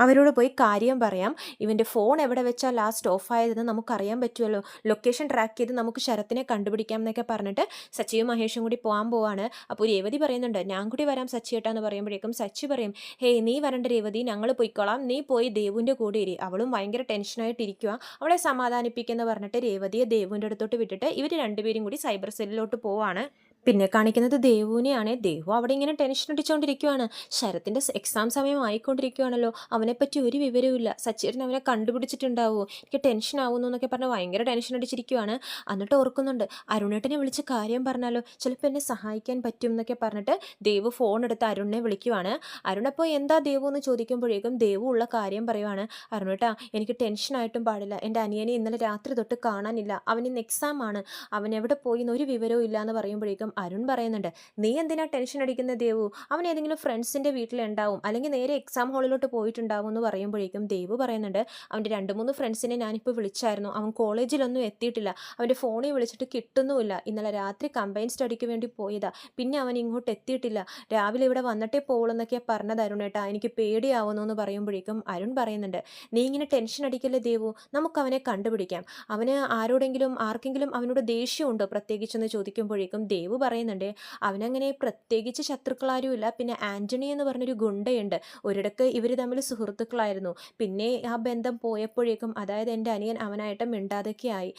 അവരോട് പോയി കാര്യം പറയാം, ഇവൻ്റെ ഫോൺ എവിടെ വെച്ചാൽ ലാസ്റ്റ് ഓഫായതെന്ന് നമുക്കറിയാൻ പറ്റുമല്ലോ, ലൊക്കേഷൻ ട്രാക്ക് ചെയ്ത് നമുക്ക് ശരത്തിനെ കണ്ടുപിടിക്കാം എന്നൊക്കെ പറഞ്ഞിട്ട് സച്ചിയും മഹേഷും കൂടി പോകാൻ പോവാണ്. അപ്പോൾ രേവതി പറയുന്നുണ്ട്, ഞാൻ കൂടി വരാം സച്ചിയേട്ടാ എന്ന് പറയുമ്പോഴേക്കും സച്ചി പറയും, ഹേയ് നീ വരണ്ട രേവതി, ഞങ്ങൾ പോയിക്കോളാം, നീ പോയി ദേവുവിൻ്റെ കൂടെ ഇരി, അവളും ഭയങ്കര ടെൻഷനായിട്ടിരിക്കുക, അവളെ സമാധാനിപ്പിക്കുമെന്ന് പറഞ്ഞിട്ട് രേവതിയെ ദേവുവിൻ്റെ അടുത്തോട്ട് വിട്ടിട്ട് ഇവർ 2 പേരും കൂടി സൈബർ സെല്ലിലോട്ട് പോവാണ്. പിന്നെ കാണിക്കുന്നത് ദേവുവിനെയാണ്. ദേവു അവിടെ ഇങ്ങനെ ടെൻഷൻ അടിച്ചുകൊണ്ടിരിക്കുവാണ്. ശരത്തിന്റെ എക്സാം സമയം ആയിക്കൊണ്ടിരിക്കുവാണല്ലോ. അവനെപ്പറ്റി ഒരു വിവരവുമില്ല. സച്ചേട്ടൻ അവനെ കണ്ടുപിടിച്ചിട്ടുണ്ടാവുമോ? എനിക്ക് ടെൻഷൻ ആവുന്നു എന്നൊക്കെ പറഞ്ഞ് ഭയങ്കര ടെൻഷൻ അടിച്ചിരിക്കുവാണ്. എന്നിട്ട് ഓർക്കുന്നുണ്ട്, അരുണേട്ടനെ വിളിച്ച് കാര്യം പറഞ്ഞാലോ, ചിലപ്പോൾ എന്നെ സഹായിക്കാൻ പറ്റും എന്നൊക്കെ പറഞ്ഞിട്ട് ദേവു ഫോൺ എടുത്ത് അരുണിനെ വിളിക്കുവാണ്. അരുണപ്പോൾ എന്താ ദേവു എന്ന് ചോദിക്കുമ്പോഴേക്കും ദേവു ഉള്ള കാര്യം പറയുവാണ്. അരുണേട്ടാ, എനിക്ക് ടെൻഷനായിട്ടും പാടില്ല. എൻ്റെ അനിയനെ ഇന്നലെ രാത്രി തൊട്ട് കാണാനില്ല. അവനിന്ന് എക്സാം ആണ്. അവൻ എവിടെ പോയി എന്നൊരു വിവരവും ഇല്ല എന്ന് പറയുമ്പോഴേക്കും അരുൺ പറയുന്നുണ്ട്, നീ എന്തിനാ ടെൻഷൻ അടിക്കുന്ന ദേവു? അവൻ ഏതെങ്കിലും ഫ്രണ്ട്സിൻ്റെ വീട്ടിലുണ്ടാവും, അല്ലെങ്കിൽ നേരെ എക്സാം ഹാളിലോട്ട് പോയിട്ടുണ്ടാവും എന്ന് പറയുമ്പോഴേക്കും ദേവു പറയുന്നുണ്ട്, അവൻ്റെ 2-3 ഫ്രണ്ട്സിനെ ഞാനിപ്പോൾ വിളിച്ചായിരുന്നു. അവൻ കോളേജിലൊന്നും എത്തിയിട്ടില്ല. അവൻ്റെ ഫോണിൽ വിളിച്ചിട്ട് കിട്ടുന്നുമില്ല. ഇന്നലെ രാത്രി കമ്പൈൻ സ്റ്റഡിക്ക് വേണ്ടി പോയതാ. പിന്നെ അവൻ ഇങ്ങോട്ട് എത്തിയിട്ടില്ല. രാവിലെ ഇവിടെ വന്നിട്ടേ പോകുള്ളൂ എന്നൊക്കെ പറഞ്ഞത് അരുണേട്ടാ. എനിക്ക് പേടിയാവുന്നു എന്ന് പറയുമ്പോഴേക്കും അരുൺ പറയുന്നുണ്ട്, നീ ഇങ്ങനെ ടെൻഷൻ അടിക്കല്ലേ ദേവു, നമുക്ക് അവനെ കണ്ടുപിടിക്കാം. അവന് ആർക്കെങ്കിലും അവനോട് ദേഷ്യമുണ്ടോ പ്രത്യേകിച്ചെന്ന് ചോദിക്കുമ്പോഴേക്കും ദേവു പറയുന്നുണ്ട്, അവനങ്ങനെ പ്രത്യേകിച്ച് ശത്രുക്കളാരുമില്ല. പിന്നെ ആൻ്റണി എന്ന് പറഞ്ഞൊരു ഗുണ്ടയുണ്ട്. ഒരിടക്ക് ഇവർ തമ്മിൽ സുഹൃത്തുക്കളായിരുന്നു. പിന്നെ ആ ബന്ധം പോയപ്പോഴേക്കും, അതായത് എൻ്റെ അനിയൻ അവനായിട്ട് മിണ്ടാതൊക്കെ ആയി.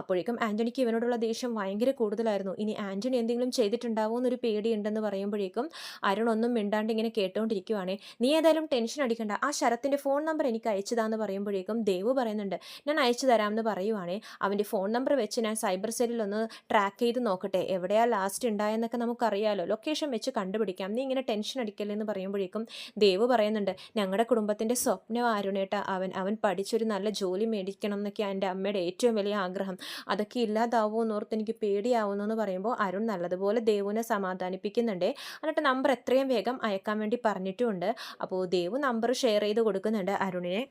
അപ്പോഴേക്കും ആൻ്റണിക്ക് ഇവനോടുള്ള ദേഷ്യം ഭയങ്കര കൂടുതലായിരുന്നു. ഇനി ആൻ്റണി എന്തെങ്കിലും ചെയ്തിട്ടുണ്ടാവോ എന്നൊരു പേടിയുണ്ടെന്ന് പറയുമ്പോഴേക്കും അരുൺ ഒന്നും മിണ്ടാണ്ട് ഇങ്ങനെ കേട്ടുകൊണ്ടിരിക്കുവാണേ. നീ ഏതായാലും ടെൻഷൻ അടിക്കണ്ട, ആ ശരത്തിൻ്റെ ഫോൺ നമ്പർ എനിക്ക് അയച്ചതാന്ന് പറയുമ്പോഴേക്കും ദേവു പറയുന്നുണ്ട്, ഞാൻ അയച്ചു തരാമെന്ന് പറയുവാണേ. അവൻ്റെ ഫോൺ നമ്പർ വെച്ച് ഞാൻ സൈബർ സെല്ലിലൊന്ന് ട്രാക്ക് ചെയ്ത് നോക്കട്ടെ, എവിടെയാ ലാസ്റ്റ് ഉണ്ടായെന്നൊക്കെ നമുക്കറിയാലോ, ലൊക്കേഷൻ വെച്ച് കണ്ടുപിടിക്കാം, നീ ഇങ്ങനെ ടെൻഷൻ അടിക്കല്ലേ എന്ന് പറയുമ്പോഴേക്കും ദേവു പറയുന്നുണ്ട്, ഞങ്ങളുടെ കുടുംബത്തിൻ്റെ സ്വപ്നം അരുണേട്ട, അവൻ പഠിച്ചൊരു നല്ല ജോലി മേടിക്കണം എന്നൊക്കെ എൻ്റെ അമ്മയുടെ ഏറ്റവും വലിയ ആഗ്രഹം. അതൊക്കെ ഇല്ലാതാവുമോ എന്നോർത്ത് എനിക്ക് പേടിയാവുന്നു എന്ന് പറയുമ്പോൾ അരുൺ നല്ലതുപോലെ ദേവുവിനെ സമാധാനിപ്പിക്കുന്നുണ്ട്. എന്നിട്ട് നമ്പർ എത്രയും വേഗം അയക്കാൻ വേണ്ടി പറഞ്ഞിട്ടുമുണ്ട്. അപ്പോൾ ദേവു നമ്പർ ഷെയർ ചെയ്ത് കൊടുക്കുന്നുണ്ട് അരുണിനെ.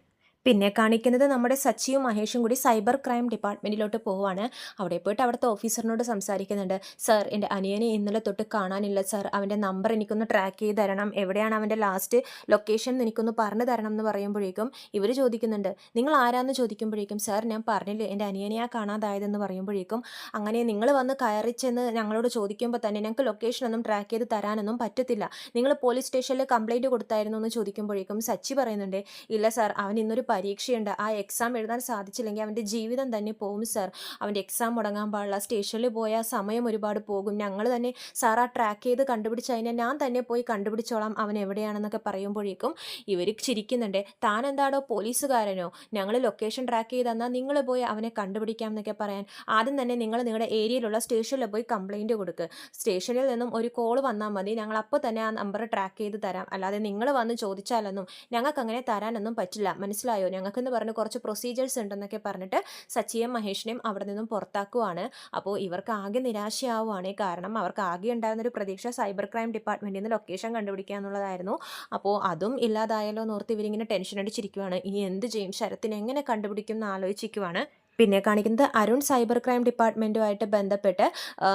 പിന്നെ കാണിക്കുന്നത് നമ്മുടെ സച്ചിയും മഹേഷും കൂടി സൈബർ ക്രൈം ഡിപ്പാർട്ട്മെൻറ്റിലോട്ട് പോവുകയാണ്. അവിടെ പോയിട്ട് അവിടുത്തെ ഓഫീസറിനോട് സംസാരിക്കുന്നുണ്ട്. സർ, എൻ്റെ അനിയനെ ഇന്നലെ തൊട്ട് കാണാനില്ല സർ, അവൻ്റെ നമ്പർ എനിക്കൊന്ന് ട്രാക്ക് ചെയ്ത് തരണം, എവിടെയാണ് അവൻ്റെ ലാസ്റ്റ് ലൊക്കേഷൻ എനിക്കൊന്ന് പറഞ്ഞു തരണം എന്ന് പറയുമ്പോഴേക്കും ഇവർ ചോദിക്കുന്നുണ്ട്, നിങ്ങൾ ആരാന്ന് ചോദിക്കുമ്പോഴേക്കും, സർ ഞാൻ പറഞ്ഞില്ലേ എൻ്റെ അനിയനെയാ കാണാതായതെന്ന് പറയുമ്പോഴേക്കും, അങ്ങനെ നിങ്ങൾ വന്ന് കയറിച്ചെന്ന് ഞങ്ങളോട് ചോദിക്കുമ്പോൾ തന്നെ ഞങ്ങൾക്ക് ലൊക്കേഷനൊന്നും ട്രാക്ക് ചെയ്ത് തരാനൊന്നും പറ്റത്തില്ല, നിങ്ങൾ പോലീസ് സ്റ്റേഷനിൽ കംപ്ലയിൻറ്റ് കൊടുത്തായിരുന്നു എന്ന് ചോദിക്കുമ്പോഴേക്കും സച്ചി പറയുന്നുണ്ട്, ഇല്ല സർ, അവൻ ഇന്നൊരു പരീക്ഷയുണ്ട്, ആ എക്സാം എഴുതാൻ സാധിച്ചില്ലെങ്കിൽ അവൻ്റെ ജീവിതം തന്നെ പോകും സർ, അവൻ്റെ എക്സാം മുടങ്ങാൻ പാടില്ല, സ്റ്റേഷനിൽ പോയാൽ സമയം ഒരുപാട് പോകും, ഞങ്ങൾ തന്നെ സാർ ആ ട്രാക്ക് ചെയ്ത് കണ്ടുപിടിച്ച് കഴിഞ്ഞാൽ ഞാൻ തന്നെ പോയി കണ്ടുപിടിച്ചോളാം അവൻ എവിടെയാണെന്നൊക്കെ പറയുമ്പോഴേക്കും ഇവർ ചിരിക്കുന്നുണ്ട്. താൻ എന്താണോ പോലീസുകാരനോ, ഞങ്ങൾ ലൊക്കേഷൻ ട്രാക്ക് ചെയ്ത് തന്നാൽ നിങ്ങൾ പോയി അവനെ കണ്ടുപിടിക്കാം എന്നൊക്കെ പറയാൻ, ആദ്യം തന്നെ നിങ്ങൾ നിങ്ങളുടെ ഏരിയയിലുള്ള സ്റ്റേഷനിൽ പോയി കംപ്ലയിൻറ്റ് കൊടുക്കുക, സ്റ്റേഷനിൽ നിന്നും ഒരു കോൾ വന്നാൽ മതി, ഞങ്ങൾ അപ്പോൾ തന്നെ ആ നമ്പർ ട്രാക്ക് ചെയ്ത് തരാം, അല്ലാതെ നിങ്ങൾ വന്ന് ചോദിച്ചാലൊന്നും ഞങ്ങൾക്ക് അങ്ങനെ തരാനൊന്നും പറ്റില്ല, മനസ്സിലായോ, ഞങ്ങൾക്കെന്ന് പറഞ്ഞ് കുറച്ച് പ്രൊസീജിയേഴ്സ് ഉണ്ടെന്നൊക്കെ പറഞ്ഞിട്ട് സച്ചിയും മഹേഷിനെയും അവിടെ നിന്നും പുറത്താക്കുവാണ്. അപ്പോൾ ഇവർക്ക് ആകെ നിരാശയാവുകയാണ്. കാരണം അവർക്ക് ആകെ ഉണ്ടായിരുന്നൊരു പ്രതീക്ഷ സൈബർ ക്രൈം ഡിപ്പാർട്ട്മെൻറ്റിൽ നിന്ന് ലൊക്കേഷൻ കണ്ടുപിടിക്കുക എന്നുള്ളതായിരുന്നു. അപ്പോൾ അതും ഇല്ലാതായാലോ എന്നോർത്ത് ഇവരിങ്ങനെ ടെൻഷൻ അടിച്ചിരിക്കുവാണ്. ഇനി എന്ത് ചെയ്യും, ശരത്തിനെ എങ്ങനെ കണ്ടുപിടിക്കും എന്ന് ആലോചിക്കുവാണ്. പിന്നെ കാണിക്കുന്നത് അരുൺ സൈബർ ക്രൈം ഡിപ്പാർട്ട്മെൻറ്റുമായിട്ട് ബന്ധപ്പെട്ട്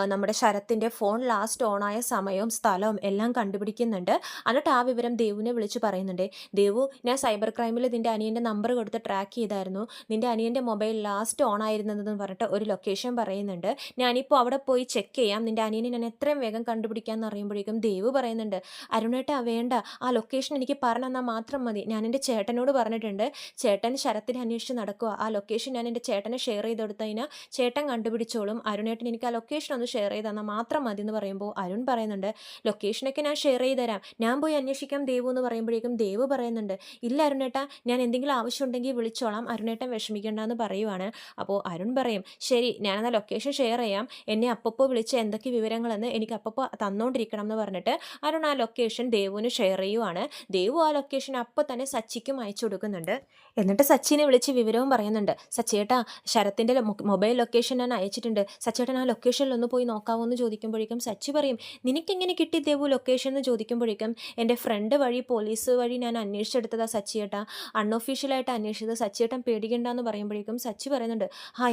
നമ്മുടെ ശരത്തിൻ്റെ ഫോൺ ലാസ്റ്റ് ഓണായ സമയവും സ്ഥലവും എല്ലാം കണ്ടുപിടിക്കുന്നുണ്ട്. എന്നിട്ട് ആ വിവരം ദേവുവിനെ വിളിച്ച് പറയുന്നുണ്ട്. ദേവു, ഞാൻ സൈബർ ക്രൈമിൽ നിൻ്റെ അനിയൻ്റെ നമ്പർ കൊടുത്ത് ട്രാക്ക് ചെയ്തായിരുന്നു, നിൻ്റെ അനിയൻ്റെ മൊബൈൽ ലാസ്റ്റ് ഓൺ ആയിരുന്നതെന്ന് പറഞ്ഞിട്ട് ഒരു ലൊക്കേഷൻ പറയുന്നുണ്ട്, ഞാനിപ്പോൾ അവിടെ പോയി ചെക്ക് ചെയ്യാം, നിൻ്റെ അനിയനെ ഞാൻ എത്രയും വേഗം കണ്ടുപിടിക്കാമെന്ന് അറിയുമ്പോഴേക്കും ദേവു പറയുന്നുണ്ട്, അരുണേട്ടാ വേണ്ട, ആ ലൊക്കേഷൻ എനിക്ക് പറഞ്ഞു തന്നാൽ മാത്രം മതി, ഞാൻ എൻ്റെ ചേട്ടനോട് പറഞ്ഞിട്ടുണ്ട്, ചേട്ടൻ ശരത്തിനെ അന്വേഷിച്ച് നടക്കുക, ആ ലൊക്കേഷൻ ഞാൻ എൻ്റെ ചേട്ടനെ ഷെയർ ചെയ്ത് കൊടുത്തു കഴിഞ്ഞാൽ ചേട്ടൻ കണ്ടുപിടിച്ചോളും, അരുണേട്ടൻ എനിക്ക് ആ ലൊക്കേഷൻ ഒന്ന് ഷെയർ ചെയ്ത് തന്നാൽ മാത്രം മതി എന്ന് പറയുമ്പോൾ അരുൺ പറയുന്നുണ്ട്, ലൊക്കേഷനൊക്കെ ഞാൻ ഷെയർ ചെയ്ത് തരാം, ഞാൻ പോയി അന്വേഷിക്കാം ദേവു എന്ന് പറയുമ്പോഴേക്കും ദേവു പറയുന്നുണ്ട്, ഇല്ല അരുണേട്ട, ഞാൻ എന്തെങ്കിലും ആവശ്യമുണ്ടെങ്കിൽ വിളിച്ചോളാം, അരുണേട്ടൻ വിഷമിക്കേണ്ട എന്ന് പറയുവാണ്. അപ്പോൾ അരുൺ പറയും, ശരി ഞാനെന്നാൽ ലൊക്കേഷൻ ഷെയർ ചെയ്യാം, എന്നെ അപ്പപ്പോൾ വിളിച്ച് എന്തൊക്കെ വിവരങ്ങളെന്ന് എനിക്ക് അപ്പപ്പോൾ തന്നുകൊണ്ടിരിക്കണം എന്ന് പറഞ്ഞിട്ട് അരുൺ ആ ലൊക്കേഷൻ ദേവുവിന് ഷെയർ ചെയ്യുവാണ്. ദേവു ആ ലൊക്കേഷൻ അപ്പോൾ തന്നെ സച്ചിക്കും അയച്ചു കൊടുക്കുന്നുണ്ട്. എന്നിട്ട് സച്ചിനെ വിളിച്ച് വിവരവും പറയുന്നുണ്ട്, സച്ചിയേട്ടാ ശരത്തിൻ്റെ മൊബൈൽ ലൊക്കേഷൻ ഞാൻ അയച്ചിട്ടുണ്ട്, സച്ചേട്ടൻ ആ ലൊക്കേഷനിലൊന്ന് പോയി നോക്കാമോ എന്ന് ചോദിക്കുമ്പോഴേക്കും സച്ചി പറയും, നിനക്കെങ്ങനെ കിട്ടി ദേവു ലൊക്കേഷൻ എന്ന് ചോദിക്കുമ്പോഴേക്കും, എൻ്റെ ഫ്രണ്ട് വഴി പോലീസ് വഴി ഞാൻ അന്വേഷിച്ചെടുത്തതാ സച്ചിയേട്ടാ, അൺഒഫീഷ്യലായിട്ട് അന്വേഷിച്ചത്, സച്ചിയേട്ടൻ പേടിക്കണ്ടെന്ന് പറയുമ്പോഴേക്കും സച്ചി പറയുന്നുണ്ട്,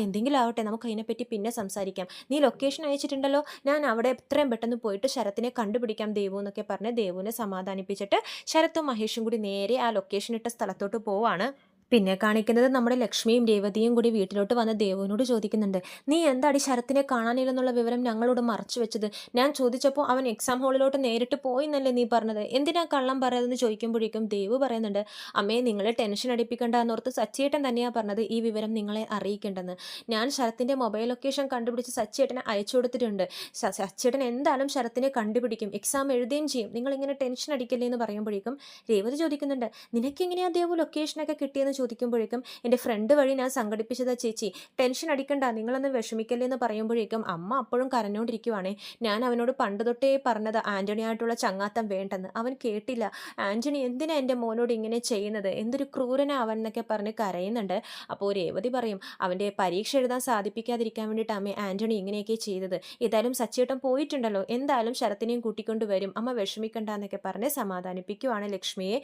എന്തെങ്കിലും ആവട്ടെ, നമുക്ക് അതിനെപ്പറ്റി പിന്നെ സംസാരിക്കാം, നീ ലൊക്കേഷൻ അയച്ചിട്ടുണ്ടല്ലോ, ഞാൻ അവിടെ എത്രയും പെട്ടെന്ന് പോയിട്ട് ശരത്തിനെ കണ്ടുപിടിക്കാം ദേവു എന്നൊക്കെ പറഞ്ഞ് ദേവുവിനെ സമാധാനിപ്പിച്ചിട്ട് ശരത്തും മഹേഷും കൂടി നേരെ ആ ലൊക്കേഷൻ ഇട്ട സ്ഥലത്തോട്ട് പോവാണ്. പിന്നെ കാണിക്കുന്നത് നമ്മുടെ ലക്ഷ്മിയും രേവതിയും കൂടി വീട്ടിലോട്ട് വന്ന് ദേവുവിനോട് ചോദിക്കുന്നുണ്ട്. "നീ എന്താടി ശരത്തിനെ കാണാനില്ലെന്നുള്ള വിവരം ഞങ്ങളോട് മറച്ചു വെച്ചത്? ഞാൻ ചോദിച്ചപ്പോൾ അവൻ എക്സാം ഹാളിലോട്ട് നേരിട്ട് പോയിന്നല്ലേ നീ പറഞ്ഞത്? എന്തിനാ കള്ളം പറയാതെന്ന്?" ചോദിക്കുമ്പോഴേക്കും ദേവു പറയുന്നുണ്ട്, "അമ്മേ, നിങ്ങളെ ടെൻഷൻ അടിപ്പിക്കണ്ട എന്നോർത്ത് സച്ചിയേട്ടൻ തന്നെയാ പറഞ്ഞത് ഈ വിവരം നിങ്ങളെ അറിയിക്കേണ്ടെന്ന്. ഞാൻ ശരത്തിന്റെ മൊബൈൽ ലൊക്കേഷൻ കണ്ടുപിടിച്ച് സച്ചിയേട്ടനെ അയച്ചു കൊടുത്തിട്ടുണ്ട്. സച്ചിയേട്ടൻ എന്തായാലും ശരത്തിനെ കണ്ടുപിടിക്കും. എക്സാം എഴുതുകയും ചെയ്യും. നിങ്ങളിങ്ങനെ ടെൻഷൻ അടിക്കല്ലേ" എന്ന് പറയുമ്പോഴേക്കും രേവതി ചോദിക്കുന്നുണ്ട്, "നിനക്കെങ്ങനെയാ ദേവു ലൊക്കേഷനൊക്കെ കിട്ടിയെന്ന്?" ചോദിക്കുമ്പോഴേക്കും, "എൻ്റെ ഫ്രണ്ട് വഴി ഞാൻ സംഘടിപ്പിച്ചതാ ചേച്ചി. ടെൻഷൻ അടിക്കണ്ട, നിങ്ങളൊന്ന് വിഷമിക്കല്ലേ" എന്ന് പറയുമ്പോഴേക്കും അമ്മ അപ്പോഴും കരഞ്ഞുകൊണ്ടിരിക്കുവാണേ. "ഞാൻ അവനോട് പണ്ട് തൊട്ടേ പറഞ്ഞത് ആൻ്റണിയായിട്ടുള്ള ചങ്ങാത്തം വേണ്ടെന്ന്. അവൻ കേട്ടില്ല. ആൻ്റണി എന്തിനാ എൻ്റെ മോനോട് ഇങ്ങനെ ചെയ്യുന്നത്? എന്തൊരു ക്രൂരനാ അവൻ" എന്നൊക്കെ പറഞ്ഞ് കരയുന്നുണ്ട്. അപ്പോൾ രേവതി പറയും, "അവൻ്റെ പരീക്ഷ എഴുതാൻ സാധിപ്പിക്കാതിരിക്കാൻ വേണ്ടിയിട്ട് അമ്മ ആൻ്റണി ഇങ്ങനെയൊക്കെ ചെയ്തത്. ഏതായാലും സച്ചിയേട്ടൻ പോയിട്ടുണ്ടല്ലോ, എന്തായാലും ശരത്തിനെയും കൂട്ടിക്കൊണ്ട് വരും. അമ്മ വിഷമിക്കണ്ട" എന്നൊക്കെ പറഞ്ഞ് സമാധാനിപ്പിക്കുവാണ് ലക്ഷ്മിയെ.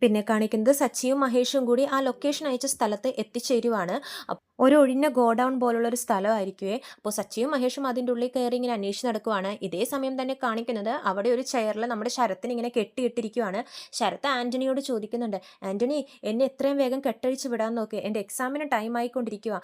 പിന്നെ കാണിക്കുന്നത് സച്ചിയും മഹേഷും കൂടി ആ ലൊക്കേഷൻ അയച്ച സ്ഥലത്ത് എത്തിച്ചേരുവാണ്. ഒരു ഒഴിഞ്ഞ ഗോഡൗൺ പോലുള്ള ഒരു സ്ഥലമായിരിക്കുവേ. അപ്പോൾ സച്ചിയും മഹേഷും അതിൻ്റെ ഉള്ളിൽ കയറി ഇങ്ങനെ അന്വേഷിച്ച് നടക്കുവാണ്. ഇതേ സമയം തന്നെ കാണിക്കുന്നത് അവിടെ ഒരു ചെയറിൽ നമ്മുടെ ശരത്തിനെ ഇങ്ങനെ കെട്ടിയിട്ടിരിക്കുവാണ്. ശരത്ത് ആൻ്റണിയോട് ചോദിക്കുന്നുണ്ട്, "ആൻ്റണി, എന്നെ എത്രയും വേഗം കെട്ടഴിച്ച് വിടാൻ നോക്ക്. എൻ്റെ എക്സാമിന് ടൈം ആയിക്കൊണ്ടിരിക്കുക.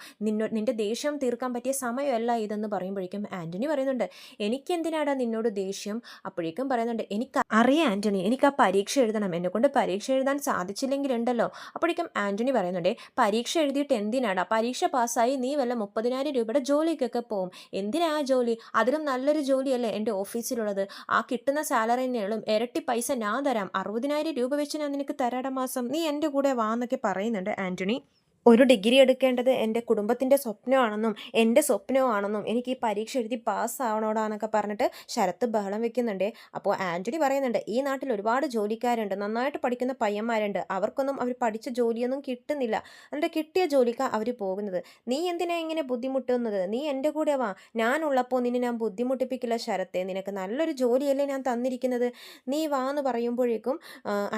നിന്റെ ദേഷ്യം തീർക്കാൻ പറ്റിയ സമയമല്ല ഇതെന്ന്" പറയുമ്പോഴേക്കും ആൻ്റണി പറയുന്നുണ്ട്, "എനിക്കെന്തിനാടാ നിന്നോട് ദേഷ്യം?" അപ്പോഴേക്കും പറയുന്നുണ്ട്, "എനിക്ക് അറിയാം ആൻ്റണി, എനിക്ക് ആ പരീക്ഷ എഴുതണം. എന്നെക്കൊണ്ട് പരീക്ഷ എഴുതാൻ സാധിച്ചില്ലെങ്കിലുണ്ടല്ലോ." അപ്പോഴേക്കും ആൻ്റണി പറയുന്നുണ്ട്, "പരീക്ഷ എഴുതിയിട്ട് എന്തിനാടാ? പരീക്ഷ പാസ്സായി നീ വല്ല 30,000 രൂപയുടെ ജോലിക്കൊക്കെ പോവും. എന്തിനാ ആ ജോലി? അതിലും നല്ലൊരു ജോലിയല്ലേ എൻ്റെ ഓഫീസിലുള്ളത്. ആ കിട്ടുന്ന സാലറിനേളും ഇരട്ടി പൈസ ഞാൻ തരാം. 60,000 രൂപ വെച്ച് ഞാൻ നിനക്ക് തരാടാ മാസം. നീ എൻ്റെ കൂടെ വാ" എന്നൊക്കെ പറയുന്നുണ്ട് ആൻ്റണി. ഒരു ഡിഗ്രി എടുക്കേണ്ടത് എൻ്റെ കുടുംബത്തിൻ്റെ സ്വപ്നമാണെന്നും എൻ്റെ സ്വപ്നമാണെന്നും എനിക്ക് ഈ പരീക്ഷ എഴുതി പാസ്സാവണോടാ എന്നൊക്കെ പറഞ്ഞിട്ട് ശരത്ത് ബഹളം വെക്കുന്നുണ്ട്. അപ്പോൾ ആൻ്റണി പറയുന്നുണ്ട്, "ഈ നാട്ടിൽ ഒരുപാട് ജോലിക്കാരുണ്ട്, നന്നായിട്ട് പഠിക്കുന്ന പയ്യന്മാരുണ്ട്. അവർക്കൊന്നും അവർ പഠിച്ച ജോലിയൊന്നും കിട്ടുന്നില്ല. എന്നിട്ട് കിട്ടിയ ജോലിക്കാണ് അവർ പോകുന്നത്. നീ എന്തിനാ ഇങ്ങനെ ബുദ്ധിമുട്ടുന്നത്? നീ എൻ്റെ കൂടെ വാ. ഞാനുള്ളപ്പോൾ നിന്നെ ഞാൻ ബുദ്ധിമുട്ടിപ്പിക്കില്ല ശരത്തെ. നിനക്ക് നല്ലൊരു ജോലിയല്ലേ ഞാൻ തന്നിരിക്കുന്നത്. നീ വാ" എന്ന് പറയുമ്പോഴേക്കും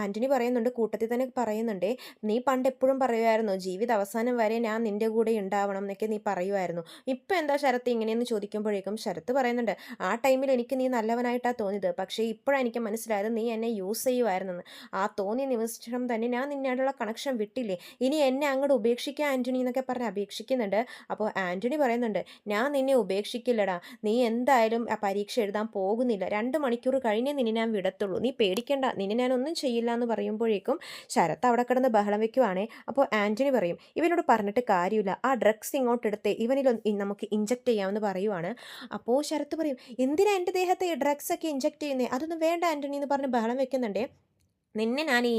ആൻ്റണി പറയുന്നുണ്ട്, കൂട്ടത്തിൽ തന്നെ പറയുന്നുണ്ട്, "നീ പണ്ട് എപ്പോഴും പറയുമായിരുന്നു ജീവിത അവസാനം വരെ ഞാൻ നിന്റെ കൂടെ ഉണ്ടാവണം എന്നൊക്കെ നീ പറയുമായിരുന്നു. ഇപ്പം എന്താ ശരത്ത് ഇങ്ങനെയെന്ന്?" ചോദിക്കുമ്പോഴേക്കും ശരത്ത് പറയുന്നുണ്ട്, "ആ ടൈമിൽ എനിക്ക് നീ നല്ലവനായിട്ടാണ് തോന്നിയത്. പക്ഷേ ഇപ്പോഴാണ് എനിക്ക് മനസ്സിലായത് നീ എന്നെ യൂസ് ചെയ്യുമായിരുന്നെന്ന്. ആ തോന്നിയ നിമിഷം തന്നെ ഞാൻ നിന്നോടുള്ള കണക്ഷൻ വിട്ടില്ലേ. ഇനി എന്നെ അങ്ങോട്ട് ഉപേക്ഷിക്കുക ആൻ്റണി" എന്നൊക്കെ പറഞ്ഞ് അപേക്ഷിക്കുന്നുണ്ട്. അപ്പോൾ ആൻ്റണി പറയുന്നുണ്ട്, "ഞാൻ നിന്നെ ഉപേക്ഷിക്കില്ലടാ. നീ എന്തായാലും ആ പരീക്ഷ എഴുതാൻ പോകുന്നില്ല. 2 മണിക്കൂർ കഴിഞ്ഞേ നിന്നെ ഞാൻ വിടത്തുള്ളൂ. നീ പേടിക്കണ്ട, നിന്നെ ഞാൻ ഒന്നും ചെയ്യില്ല" എന്ന് പറയുമ്പോഴേക്കും ശരത്ത് അവിടെ കിടന്ന് ബഹളം വെക്കുവാണേ. അപ്പോൾ ആൻ്റണി പറയും, "ഇവനോട് പറഞ്ഞിട്ട് കാര്യമില്ല. ആ ഡ്രഗ്സ് ഇങ്ങോട്ട് എടുത്ത് ഇവനിൽ നമുക്ക് ഇഞ്ചെക്ട് ചെയ്യാമെന്ന്" പറയുവാണ്. അപ്പോൾ ശരത്ത് പറയും, "എന്തിനാ എൻ്റെ ദേഹത്തെ ഡ്രഗ്സ് ഒക്കെ ഇഞ്ചെക്ട് ചെയ്യുന്നത്? അതൊന്നും വേണ്ട ആൻ്റണി" എന്ന് പറഞ്ഞ് ബഹളം വെക്കുന്നുണ്ടേ. "നിന്നെ ഞാൻ ഈ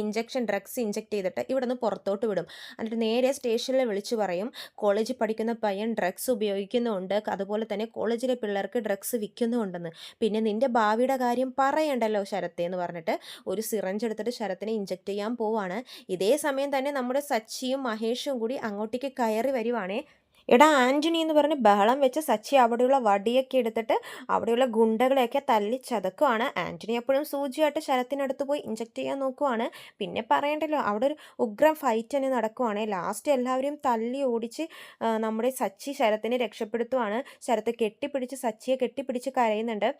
ഡ്രഗ്സ് ഇഞ്ചെക്ട് ചെയ്തിട്ട് ഇവിടെ നിന്ന് പുറത്തോട്ട് വിടും. എന്നിട്ട് നേരെ സ്റ്റേഷനിൽ വിളിച്ചു പറയും, കോളേജിൽ പഠിക്കുന്ന പയ്യൻ ഡ്രഗ്സ് ഉപയോഗിക്കുന്നുണ്ട്, അതുപോലെ തന്നെ കോളേജിലെ പിള്ളേർക്ക് ഡ്രഗ്സ് വിൽക്കുന്നുണ്ടെന്ന്. പിന്നെ നിന്റെ ഭാവിയുടെ കാര്യം പറയണ്ടല്ലോ ശരത്തെ" എന്ന് പറഞ്ഞിട്ട് ഒരു സിറഞ്ച് എടുത്തിട്ട് ശരത്തിനെ ഇഞ്ചെക്ട് ചെയ്യാൻ പോവാണ്. ഇതേ സമയം തന്നെ നമ്മുടെ സച്ചിയും മഹേഷും കൂടി അങ്ങോട്ടേക്ക് കയറി വരുവാണേ. "എടാ ആൻ്റണി" എന്ന് പറഞ്ഞ് ബഹളം വെച്ച് സച്ചി അവിടെയുള്ള വടിയൊക്കെ എടുത്തിട്ട് അവിടെയുള്ള ഗുണ്ടകളെയൊക്കെ തല്ലി ചതക്കുവാണ്. ആൻ്റണി എപ്പോഴും സൂചിയായിട്ട് ശരത്തിനടുത്ത് പോയി ഇഞ്ചെക്ട് ചെയ്യാൻ നോക്കുവാണ്. പിന്നെ പറയണ്ടല്ലോ, അവിടെ ഒരു ഉഗ്രം ഫൈറ്റ് തന്നെ നടക്കുവാണ്. ലാസ്റ്റ് എല്ലാവരെയും തല്ലി ഓടിച്ച് നമ്മുടെ സച്ചി ശരത്തിനെ രക്ഷപ്പെടുത്തുവാണ്. ശരത്ത് കെട്ടിപ്പിടിച്ച് സച്ചിയെ കെട്ടിപ്പിടിച്ച് കരയുന്നുണ്ട്.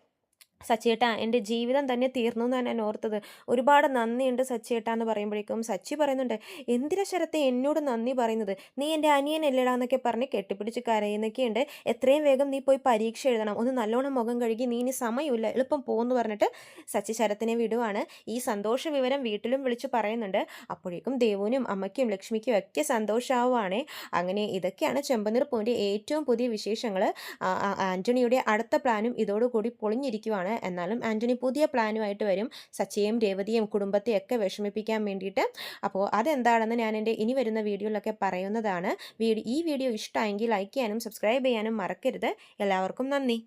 "സച്ചിയേട്ടാ, എൻ്റെ ജീവിതം തന്നെ തീർന്നു എന്നാണ് ഞാൻ ഓർത്തത്. ഒരുപാട് നന്ദിയുണ്ട് സച്ചിയേട്ടാ" എന്ന് പറയുമ്പോഴേക്കും സച്ചി പറയുന്നുണ്ട്, "എന്തിനാ ശരത്തെ എന്നോട് നന്ദി പറയുന്നത്? നീ എൻ്റെ അനിയനല്ലേടാ" എന്നൊക്കെ പറഞ്ഞ് കെട്ടിപ്പിടിച്ച് കരയുന്നൊക്കെയുണ്ട്. "എത്രയും വേഗം നീ പോയി പരീക്ഷ എഴുതണം. ഒന്ന് നല്ലോണം മുഖം കഴുകി, നീ ഇനി സമയമില്ല, എളുപ്പം പോകുമെന്ന്" പറഞ്ഞിട്ട് സച്ചി ശരത്തിനെ വിടുവാണ്. ഈ സന്തോഷ വിവരം വീട്ടിലും വിളിച്ച് പറയുന്നുണ്ട്. അപ്പോഴേക്കും ദേവുവിനും അമ്മയ്ക്കും ലക്ഷ്മിക്കും ഒക്കെ സന്തോഷമാവുകയാണേ. അങ്ങനെ ഇതൊക്കെയാണ് ചെമ്പനീർ പൂവിൻ്റെ ഏറ്റവും പുതിയ വിശേഷങ്ങൾ. ആൻ്റണിയുടെ അടുത്ത പ്ലാനും ഇതോടുകൂടി പൊളിഞ്ഞിരിക്കുവാണ്. എന്നാലും ആൻ്റണി പുതിയ പ്ലാനുമായിട്ട് വരും, സച്ചിയെയും രേവതിയെയും കുടുംബത്തെയും ഒക്കെ വിഷമിപ്പിക്കാൻ വേണ്ടിയിട്ട്. അപ്പോൾ അതെന്താണെന്ന് ഞാൻ എൻ്റെ ഇനി വരുന്ന വീഡിയോയിലൊക്കെ പറയുന്നതാണ്. ഈ വീഡിയോ ഇഷ്ടമായെങ്കിൽ ലൈക്ക് ചെയ്യാനും സബ്സ്ക്രൈബ് ചെയ്യാനും മറക്കരുത്. എല്ലാവർക്കും നന്ദി.